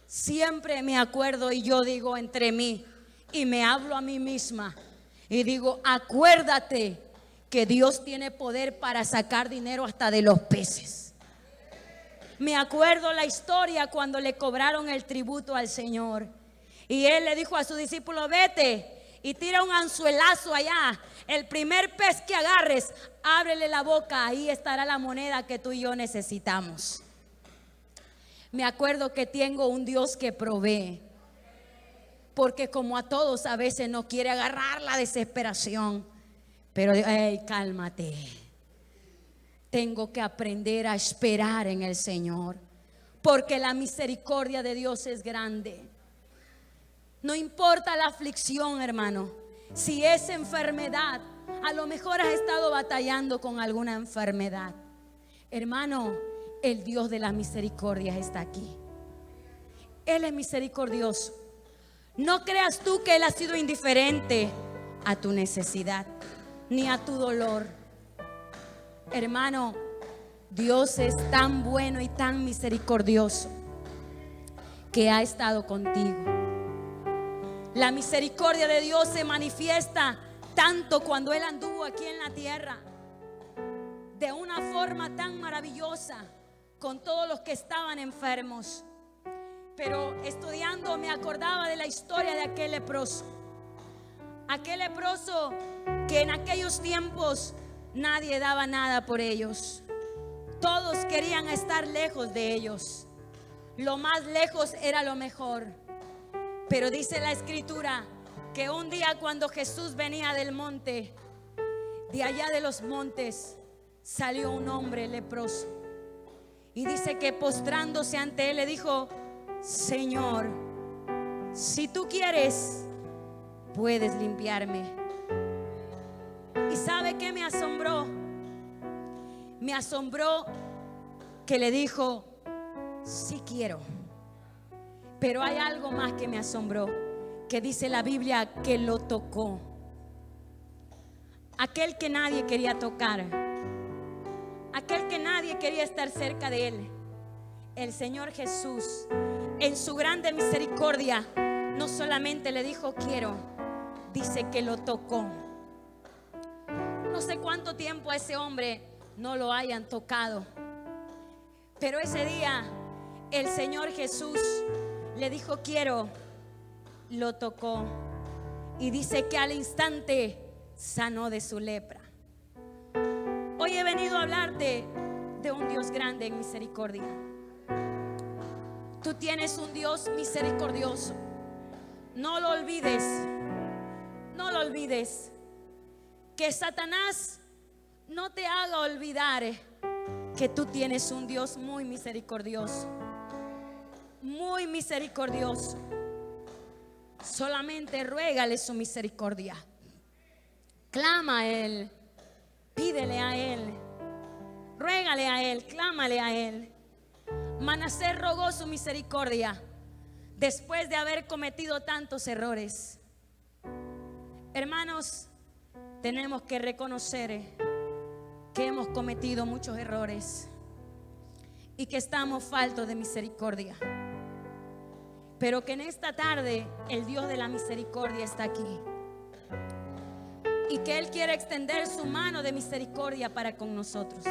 siempre me acuerdo, y yo digo entre mí y me hablo a mí misma y digo: acuérdate que Dios tiene poder para sacar dinero hasta de los peces. Me acuerdo la historia cuando le cobraron el tributo al Señor y Él le dijo a su discípulo: vete y tira un anzuelazo allá. El primer pez que agarres, ábrele la boca, ahí estará la moneda que tú y yo necesitamos. Me acuerdo que tengo un Dios que provee, porque como a todos a veces no quiere agarrar la desesperación, pero hey, cálmate. Tengo que aprender a esperar en el Señor, porque la misericordia de Dios es grande. No importa la aflicción, hermano. Si es enfermedad, a lo mejor has estado batallando con alguna enfermedad, hermano, el Dios de la misericordia está aquí. Él es misericordioso. No creas tú que Él ha sido indiferente a tu necesidad ni a tu dolor. Hermano, Dios es tan bueno y tan misericordioso que ha estado contigo. La misericordia de Dios se manifiesta tanto cuando Él anduvo aquí en la tierra, de una forma tan maravillosa con todos los que estaban enfermos. Pero estudiando me acordaba de la historia de aquel leproso que en aquellos tiempos nadie daba nada por ellos. Todos querían estar lejos de ellos. Lo más lejos era lo mejor. Pero dice la escritura que un día cuando Jesús venía del monte, de allá de los montes, salió un hombre leproso. Y dice que postrándose ante Él le dijo: Señor, si tú quieres, puedes limpiarme. ¿Y sabe qué me asombró? Me asombró que le dijo: sí quiero. Pero hay algo más que me asombró, que dice la Biblia que lo tocó. Aquel que nadie quería tocar, aquel que nadie quería estar cerca de Él, el Señor Jesús, en su grande misericordia, no solamente le dijo quiero, dice que lo tocó. No sé cuánto tiempo a ese hombre no lo hayan tocado, pero ese día el Señor Jesús le dijo quiero, lo tocó y dice que al instante sanó de su lepra. Hoy he venido a hablarte de un Dios grande en misericordia. Tú tienes un Dios misericordioso. No lo olvides. No lo olvides. Que Satanás no te haga olvidar que tú tienes un Dios muy misericordioso. Muy misericordioso. Solamente ruégale su misericordia. Clama a Él. Pídele a Él. Ruégale a Él. Clámale a Él. Manasés rogó su misericordia después de haber cometido tantos errores. Hermanos, tenemos que reconocer que hemos cometido muchos errores y que estamos faltos de misericordia, pero que en esta tarde el Dios de la misericordia está aquí y que Él quiere extender su mano de misericordia para con nosotros.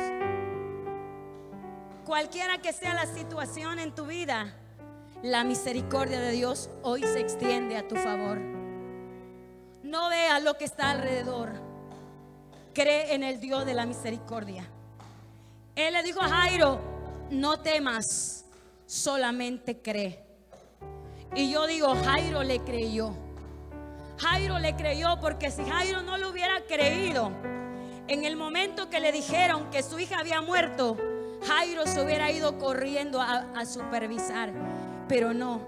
Cualquiera que sea la situación en tu vida, la misericordia de Dios hoy se extiende a tu favor. No veas lo que está alrededor. Cree en el Dios de la misericordia. Él le dijo a Jairo: no temas, solamente cree. Y yo digo, Jairo le creyó. Jairo le creyó, porque si Jairo no lo hubiera creído, en el momento que le dijeron que su hija había muerto, Jairo se hubiera ido corriendo a supervisar. Pero no,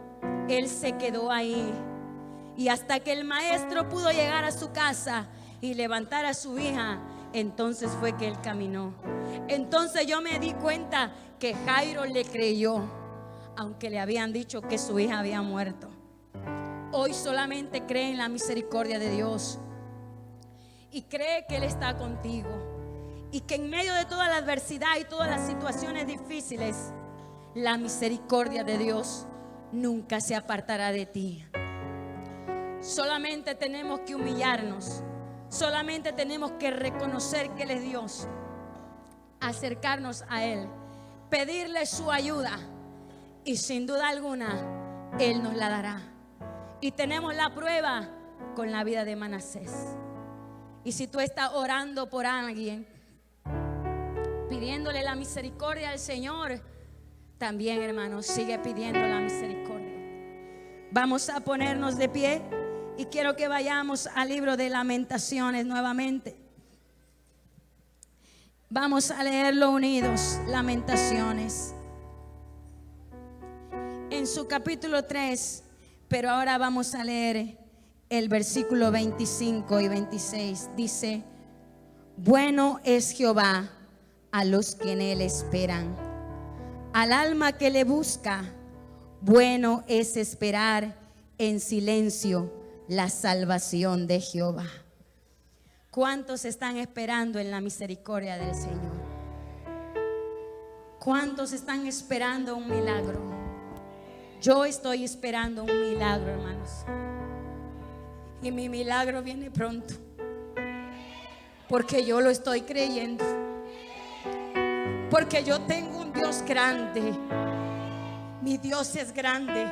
él se quedó ahí. Y hasta que el maestro pudo llegar a su casa y levantar a su hija, entonces fue que él caminó. Entonces yo me di cuenta que Jairo le creyó, aunque le habían dicho que su hija había muerto. Hoy solamente cree en la misericordia de Dios y cree que Él está contigo, y que en medio de toda la adversidad y todas las situaciones difíciles, la misericordia de Dios nunca se apartará de ti. Solamente tenemos que humillarnos. Solamente tenemos que reconocer que Él es Dios, acercarnos a Él, pedirle su ayuda, y sin duda alguna Él nos la dará. Y tenemos la prueba con la vida de Manasés. Y si tú estás orando por alguien, pidiéndole la misericordia al Señor, también, hermanos, sigue pidiendo la misericordia. Vamos a ponernos de pie. Y quiero que vayamos al libro de Lamentaciones nuevamente. Vamos a leerlo unidos. Lamentaciones, en su capítulo 3. Pero ahora vamos a leer el versículo 25 y 26. Dice: bueno es Jehová a los que en Él esperan, al alma que le busca. Bueno es esperar en silencio la salvación de Jehová. ¿Cuántos están esperando en la misericordia del Señor? ¿Cuántos están esperando un milagro? Yo estoy esperando un milagro, hermanos, y mi milagro viene pronto, porque yo lo estoy creyendo, porque yo tengo un Dios grande. Mi Dios es grande.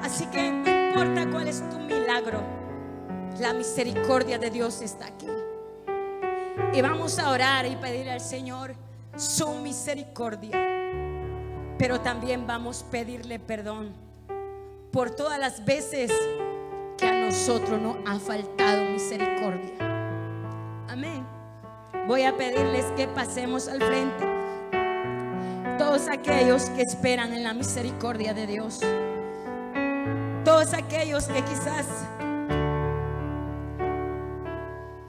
Así que no importa cuál es tu milagro, la misericordia de Dios está aquí. Y vamos a orar y pedirle al Señor su misericordia. Pero también vamos a pedirle perdón por todas las veces que a nosotros nos ha faltado misericordia. Amén. Voy a pedirles que pasemos al frente, todos aquellos que esperan en la misericordia de Dios. Todos aquellos que quizás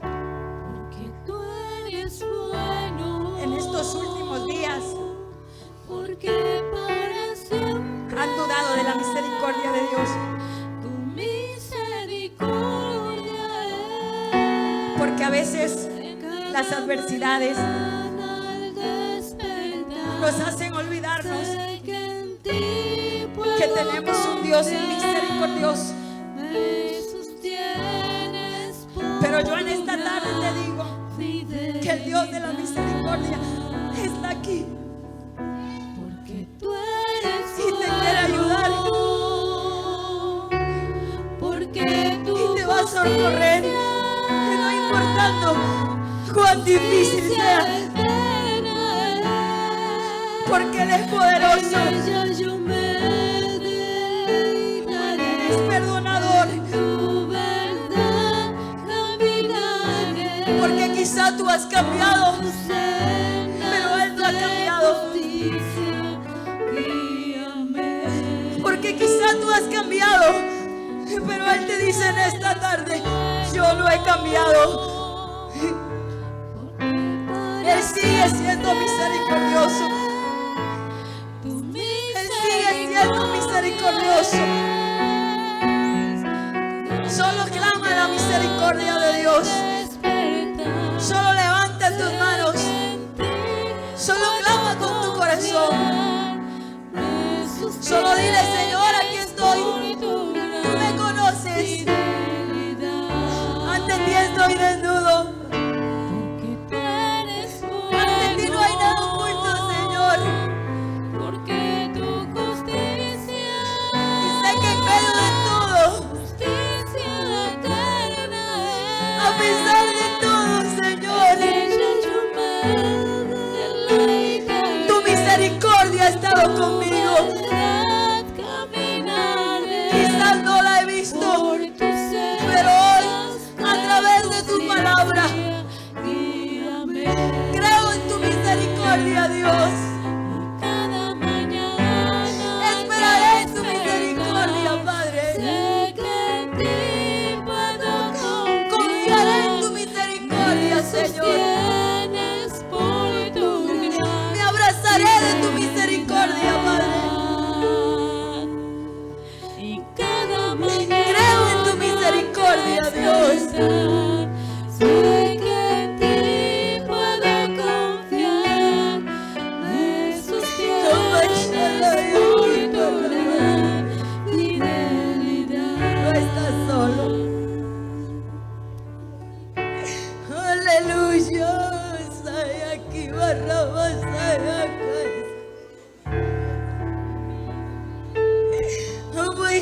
porque tú eres bueno, en estos últimos días porque para siempre han dudado de la misericordia de Dios, tu misericordia es. porque a veces las adversidades Al despertar, nos hacen olvidarnos sé que en ti puedo que tenemos un Dios misericordioso. me sostienes por Pero yo en esta tarde te digo fidelidad. que el Dios de la misericordia está aquí Porque tú eres y te quiere ayudar, porque tú y te va a socorrer, que no importando cuán difícil sea, porque Él es poderoso. En ella yo me deleitaré. Es perdonador. Tu verdad caminaré. Porque quizá tú has cambiado, pero Él no ha cambiado. Porque quizá tú has cambiado, pero Él te dice en esta tarde: yo no he cambiado. Él sigue siendo misericordioso. Él sigue siendo misericordioso. Solo clama la misericordia de Dios. Solo levanta tus manos. Solo clama con tu corazón. Solo dile: Señor, aquí estoy. Tú me conoces. Ante ti estoy desnudo. Ante ti no hay nada oculto, Señor. Y sé que en medio de todo, a pesar de todo, Señor, tu misericordia ha estado conmigo. Quizás no la he visto, pero hoy, a través de tu palabra, creo en tu misericordia, Dios. Esperaré en tu misericordia, Padre. Confiaré en tu misericordia, Señor. Me abrazaré de tu misericordia, Padre. Creo en tu misericordia, Dios. Sé que en ti puedo confiar. Me sostienes por tu gran fidelidad. No estás solo. Aleluya. Sai aquí, Barrabás, sai acá.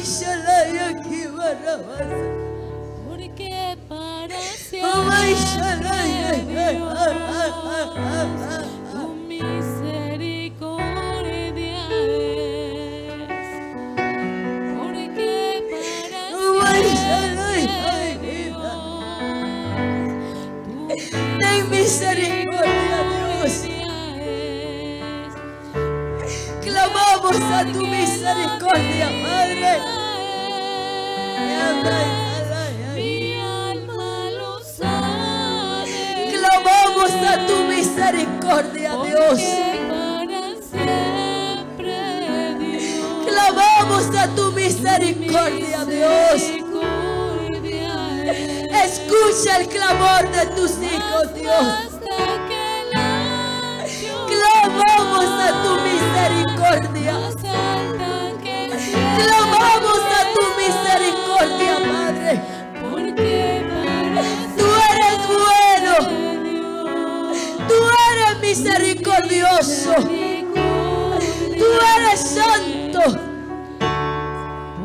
Shalai aquí, Barrabás. Porque para Oh, siempre Shalai. tu misericordia es. Porque para siempre Ten misericordia, Dios. Clamamos a tu misericordia, Padre. Mi alma lo sabe. Clamamos a tu misericordia, Dios. Para siempre, Dios. Clamamos a tu misericordia, Dios. Misericordia es. Escucha el clamor de tus hijos, Dios. Hasta que el ancho Clamamos a tu misericordia. más alta que el cielo. Clamamos a tu misericordia, Padre. Porque para Tú eres bueno. siempre, Dios. Tú eres misericordioso. Misericordia. Tú eres santo.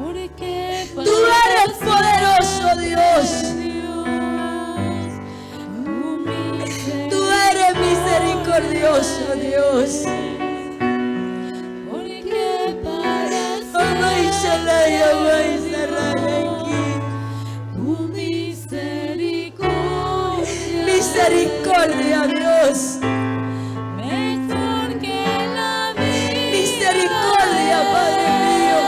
Porque Tú eres poderoso, Dios. Tú eres misericordioso, Dios. Porque para Amai Shalai, amai Sarai aquí. tu misericordia Misericordia, Dios. mejor que la vida. Misericordia, Padre mío.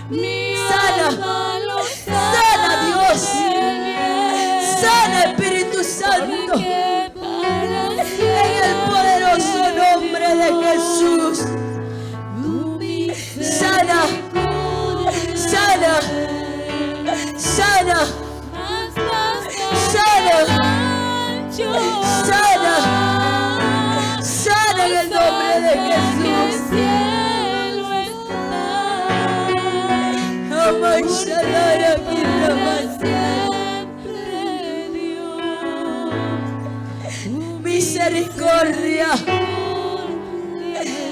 Mi Sana. alma lo Sana, Dios. sabe. Sana, Espíritu Santo. Porque para En el poderoso nombre de Jesús. tu Sana. Sana. Sana. más vasta Sana. ancho. Sana. Sana en el nombre de Jesús. Amai Shalai aquí, amai. Misericordia.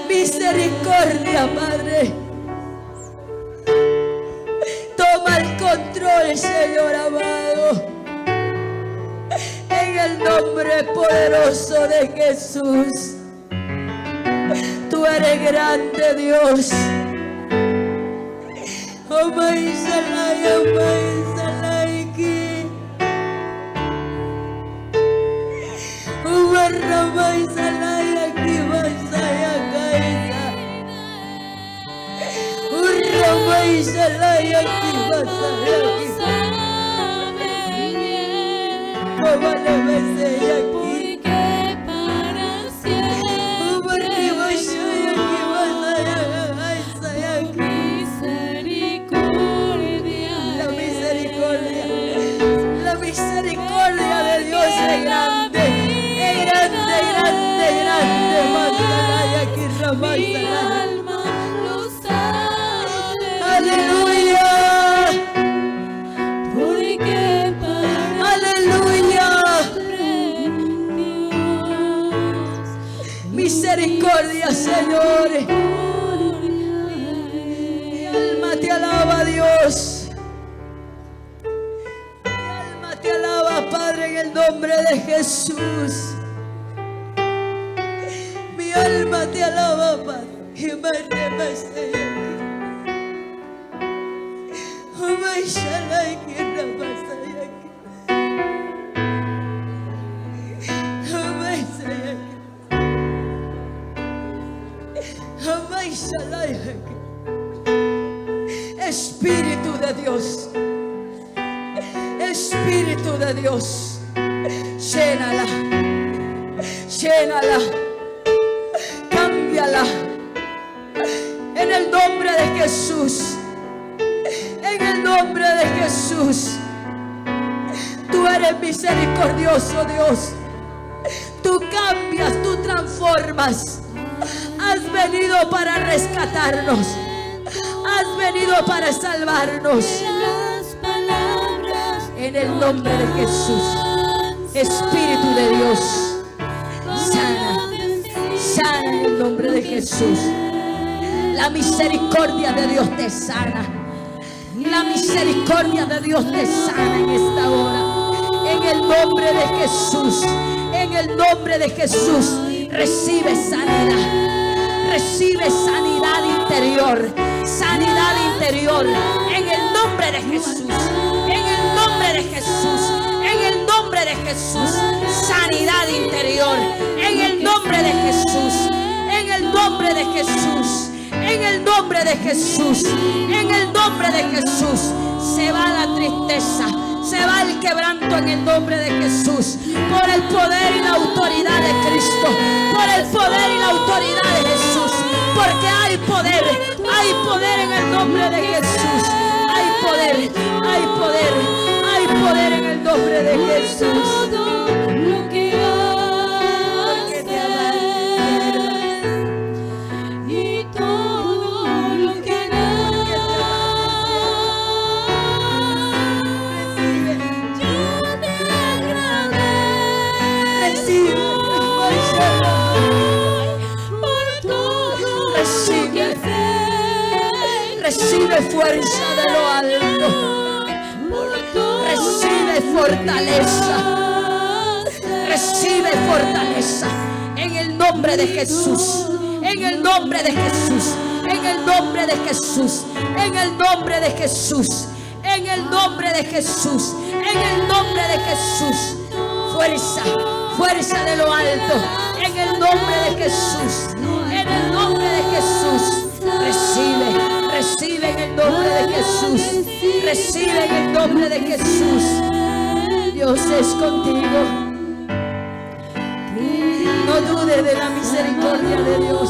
Misericordia, Padre. Toma el control, Señor amado. En el nombre poderoso de Jesús. Tú eres grande, Dios. Amai salai ki. Ramai salai ki masaya kaisa. Ramai salai ki masaya ki. Vale masaya ki. Misericordia de Dios es grande, es grande, grande, grande. Masalaya aquí, Ramasalaya. Aleluya. Aleluya. Misericordia, Señor. Mi alma te alaba, Dios. Te alaba, Padre, en el nombre de Jesús. Mi alma te alaba, Padre. Y me remece. Espíritu de Dios. Espíritu de Dios, llénala, llénala, cámbiala, en el nombre de Jesús, en el nombre de Jesús. Tú eres misericordioso, Dios. Tú cambias, tú transformas. Has venido para rescatarnos, has venido para salvarnos. En el nombre de Jesús, Espíritu de Dios, sana, sana en el nombre de Jesús. La misericordia de Dios te sana. La misericordia de Dios te sana en esta hora. En el nombre de Jesús, en el nombre de Jesús, recibe sanidad. Recibe sanidad interior. Sanidad interior. En el nombre de Jesús. En el nombre de Jesús. En el nombre de Jesús. Sanidad interior. En el nombre de Jesús. En el nombre de Jesús. En el nombre de Jesús. En el nombre de Jesús. Se va la tristeza. Se va el quebranto en el nombre de Jesús. Por el poder y la autoridad de Cristo. Por el poder y la autoridad de Jesús. Porque hay poder en el nombre de Jesús. Hay poder en el nombre de Jesús. Lo que haces y todo lo que das, yo te agradezco por todo lo que haces. Recibe fuerza de lo alto. Recibe fortaleza. Recibe fortaleza. En el nombre de Jesús. En el nombre de Jesús. En el nombre de Jesús. En el nombre de Jesús. En el nombre de Jesús. En el nombre de Jesús. Fuerza. Fuerza de lo alto. En el nombre de Jesús. En el nombre de Jesús. Recibe. Recibe en el nombre de Jesús. Recibe en el nombre de Jesús. Dios es contigo. No dudes de la misericordia de Dios.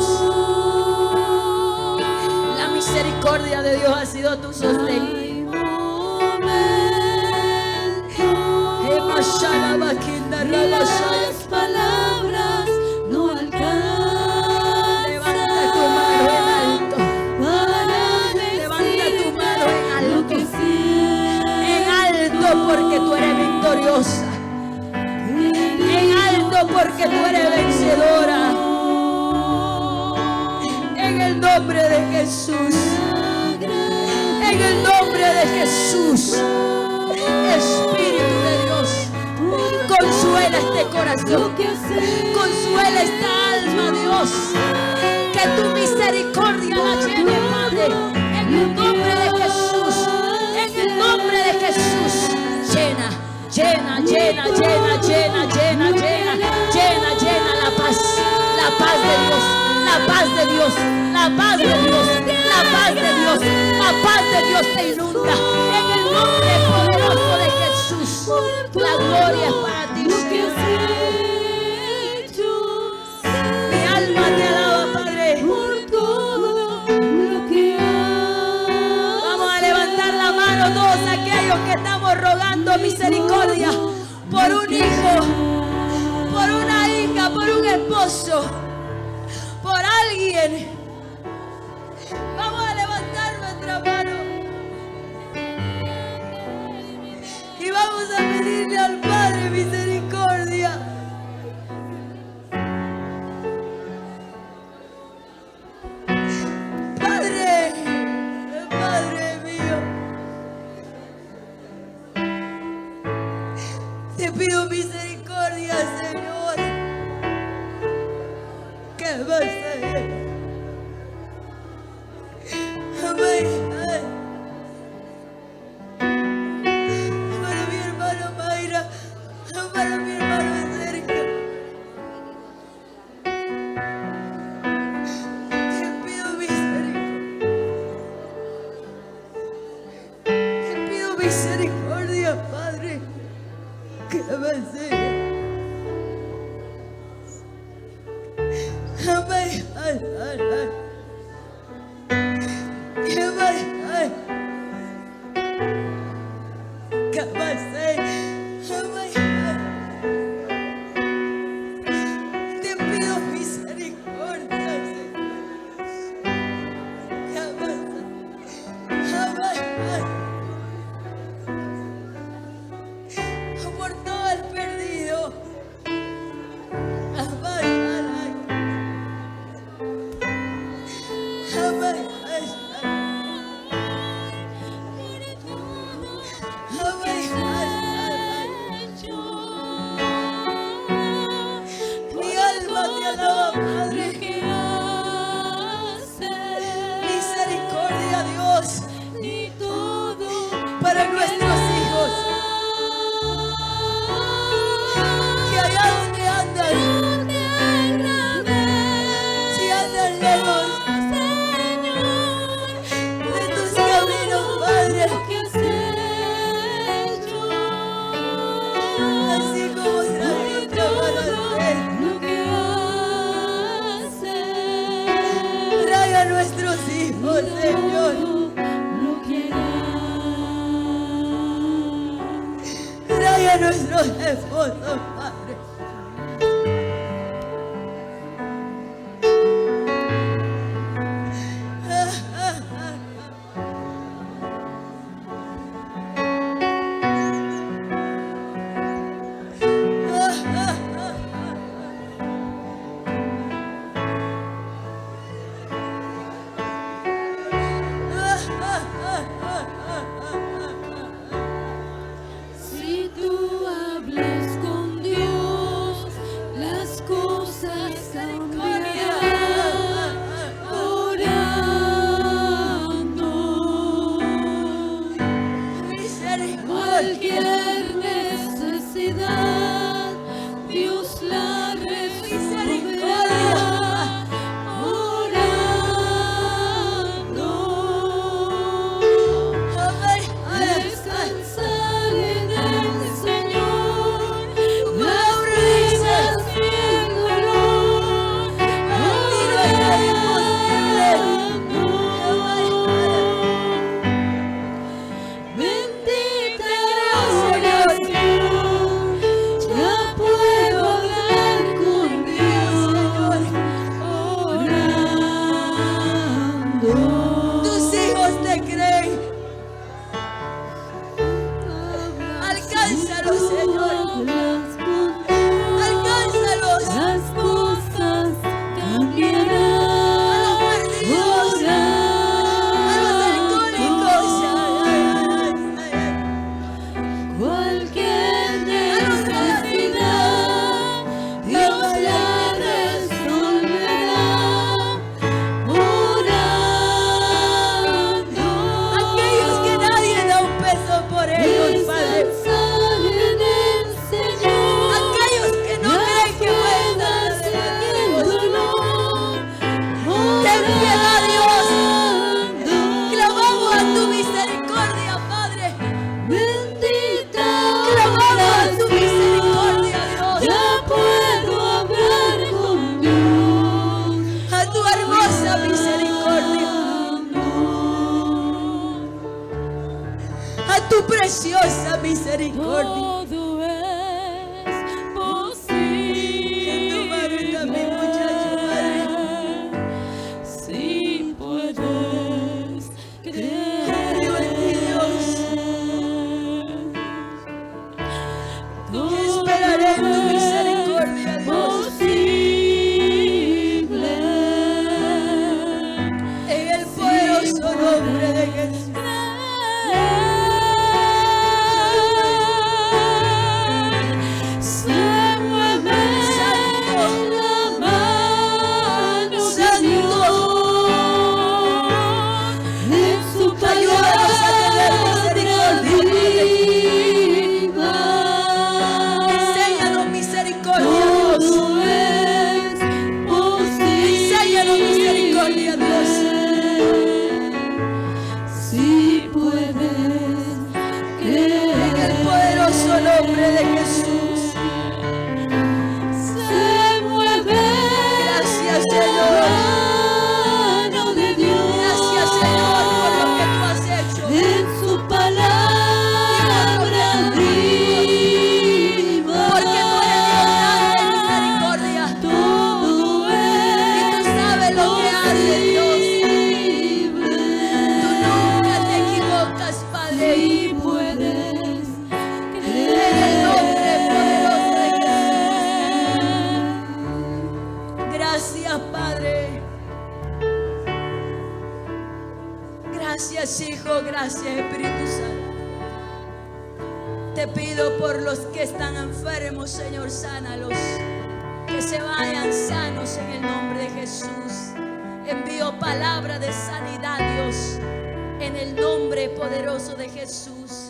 La misericordia de Dios ha sido tu sostén. Las palabras no alcanzan. Levanta tu mano en alto. Levanta tu mano en alto. En alto porque tú eres victoriosa. En alto porque tú eres vencedora. En el nombre de Jesús. En el nombre de Jesús. Espíritu de Dios. Consuela este corazón. Consuela esta alma, Dios. Que tu misericordia la llene, Padre. En el nombre de Jesús. En el nombre de Jesús. Llena, llena, llena, llena, llena, llena, llena, llena, llena la paz. La paz de Dios. La paz de Dios. La paz de Dios. La paz de Dios. La paz de Dios te inunda. En el nombre poderoso de Jesús. La gloria es para ti, Señor. Mi alma te alaba, Padre. Vamos a levantar la mano todos aquellos que estamos rogando misericordia por un hijo, por una hija, por un esposo, por alguien. Vamos a levantar nuestra mano y vamos a pedirle al Padre misericordia. Padre, Padre mío, te pido misericordia, Señor. ¿Qué vas a hacer? Amén. Para mi hermano Mayra, para mi hermano Sergio, te pido misericordia. Te pido misericordia, Padre. ¿Qué va a hacer? Amén. ¿Qué va a hacer? Te pido misericordia, Señor. ¿Qué va a hacer? Por todo el perdido. Mi alma te alaba, Padre. Misericordia, Dios, para nuestros hijos. Que allá donde andan, si andan lejos de tus caminos, Padre, así como Israel te van a hacer, trae a nuestros hijos, Señor. Trae a nuestros esposos, Padre. Si tú hablas con Dios. tu preciosa misericordia. Todo es En tu mano está mi muchacho, Padre. posible si puedes Creo en ti, Dios. creer. Esperaré en tu misericordia, Dios. Posible En el poderoso nombre de Jesús. se mueve la mano de Santo. Dios en su Ayúdanos a tener misericordia. palabra Enséñanos misericordia, Dios. todo es posible Enséñanos misericordia, Dios. si puedes creer. En el poderoso nombre de Jesús. Se mueve Gracias, Señor. la mano de Dios Gracias, Señor, por lo que tú has hecho. en su palabra viva. Porque tú eres Dios grande en misericordia. Todo Y tú sabes lo que haces, Dios. Tú nunca te equivocas, Padre. si puedes En el nombre poderoso de Jesús. Gracias, Padre. Gracias, Hijo. Gracias, Espíritu Santo. Te pido por los que están enfermos, Señor, sánalos. Que se vayan sanos en el nombre de Jesús. Envío palabra de sanidad, Dios, en el nombre poderoso de Jesús.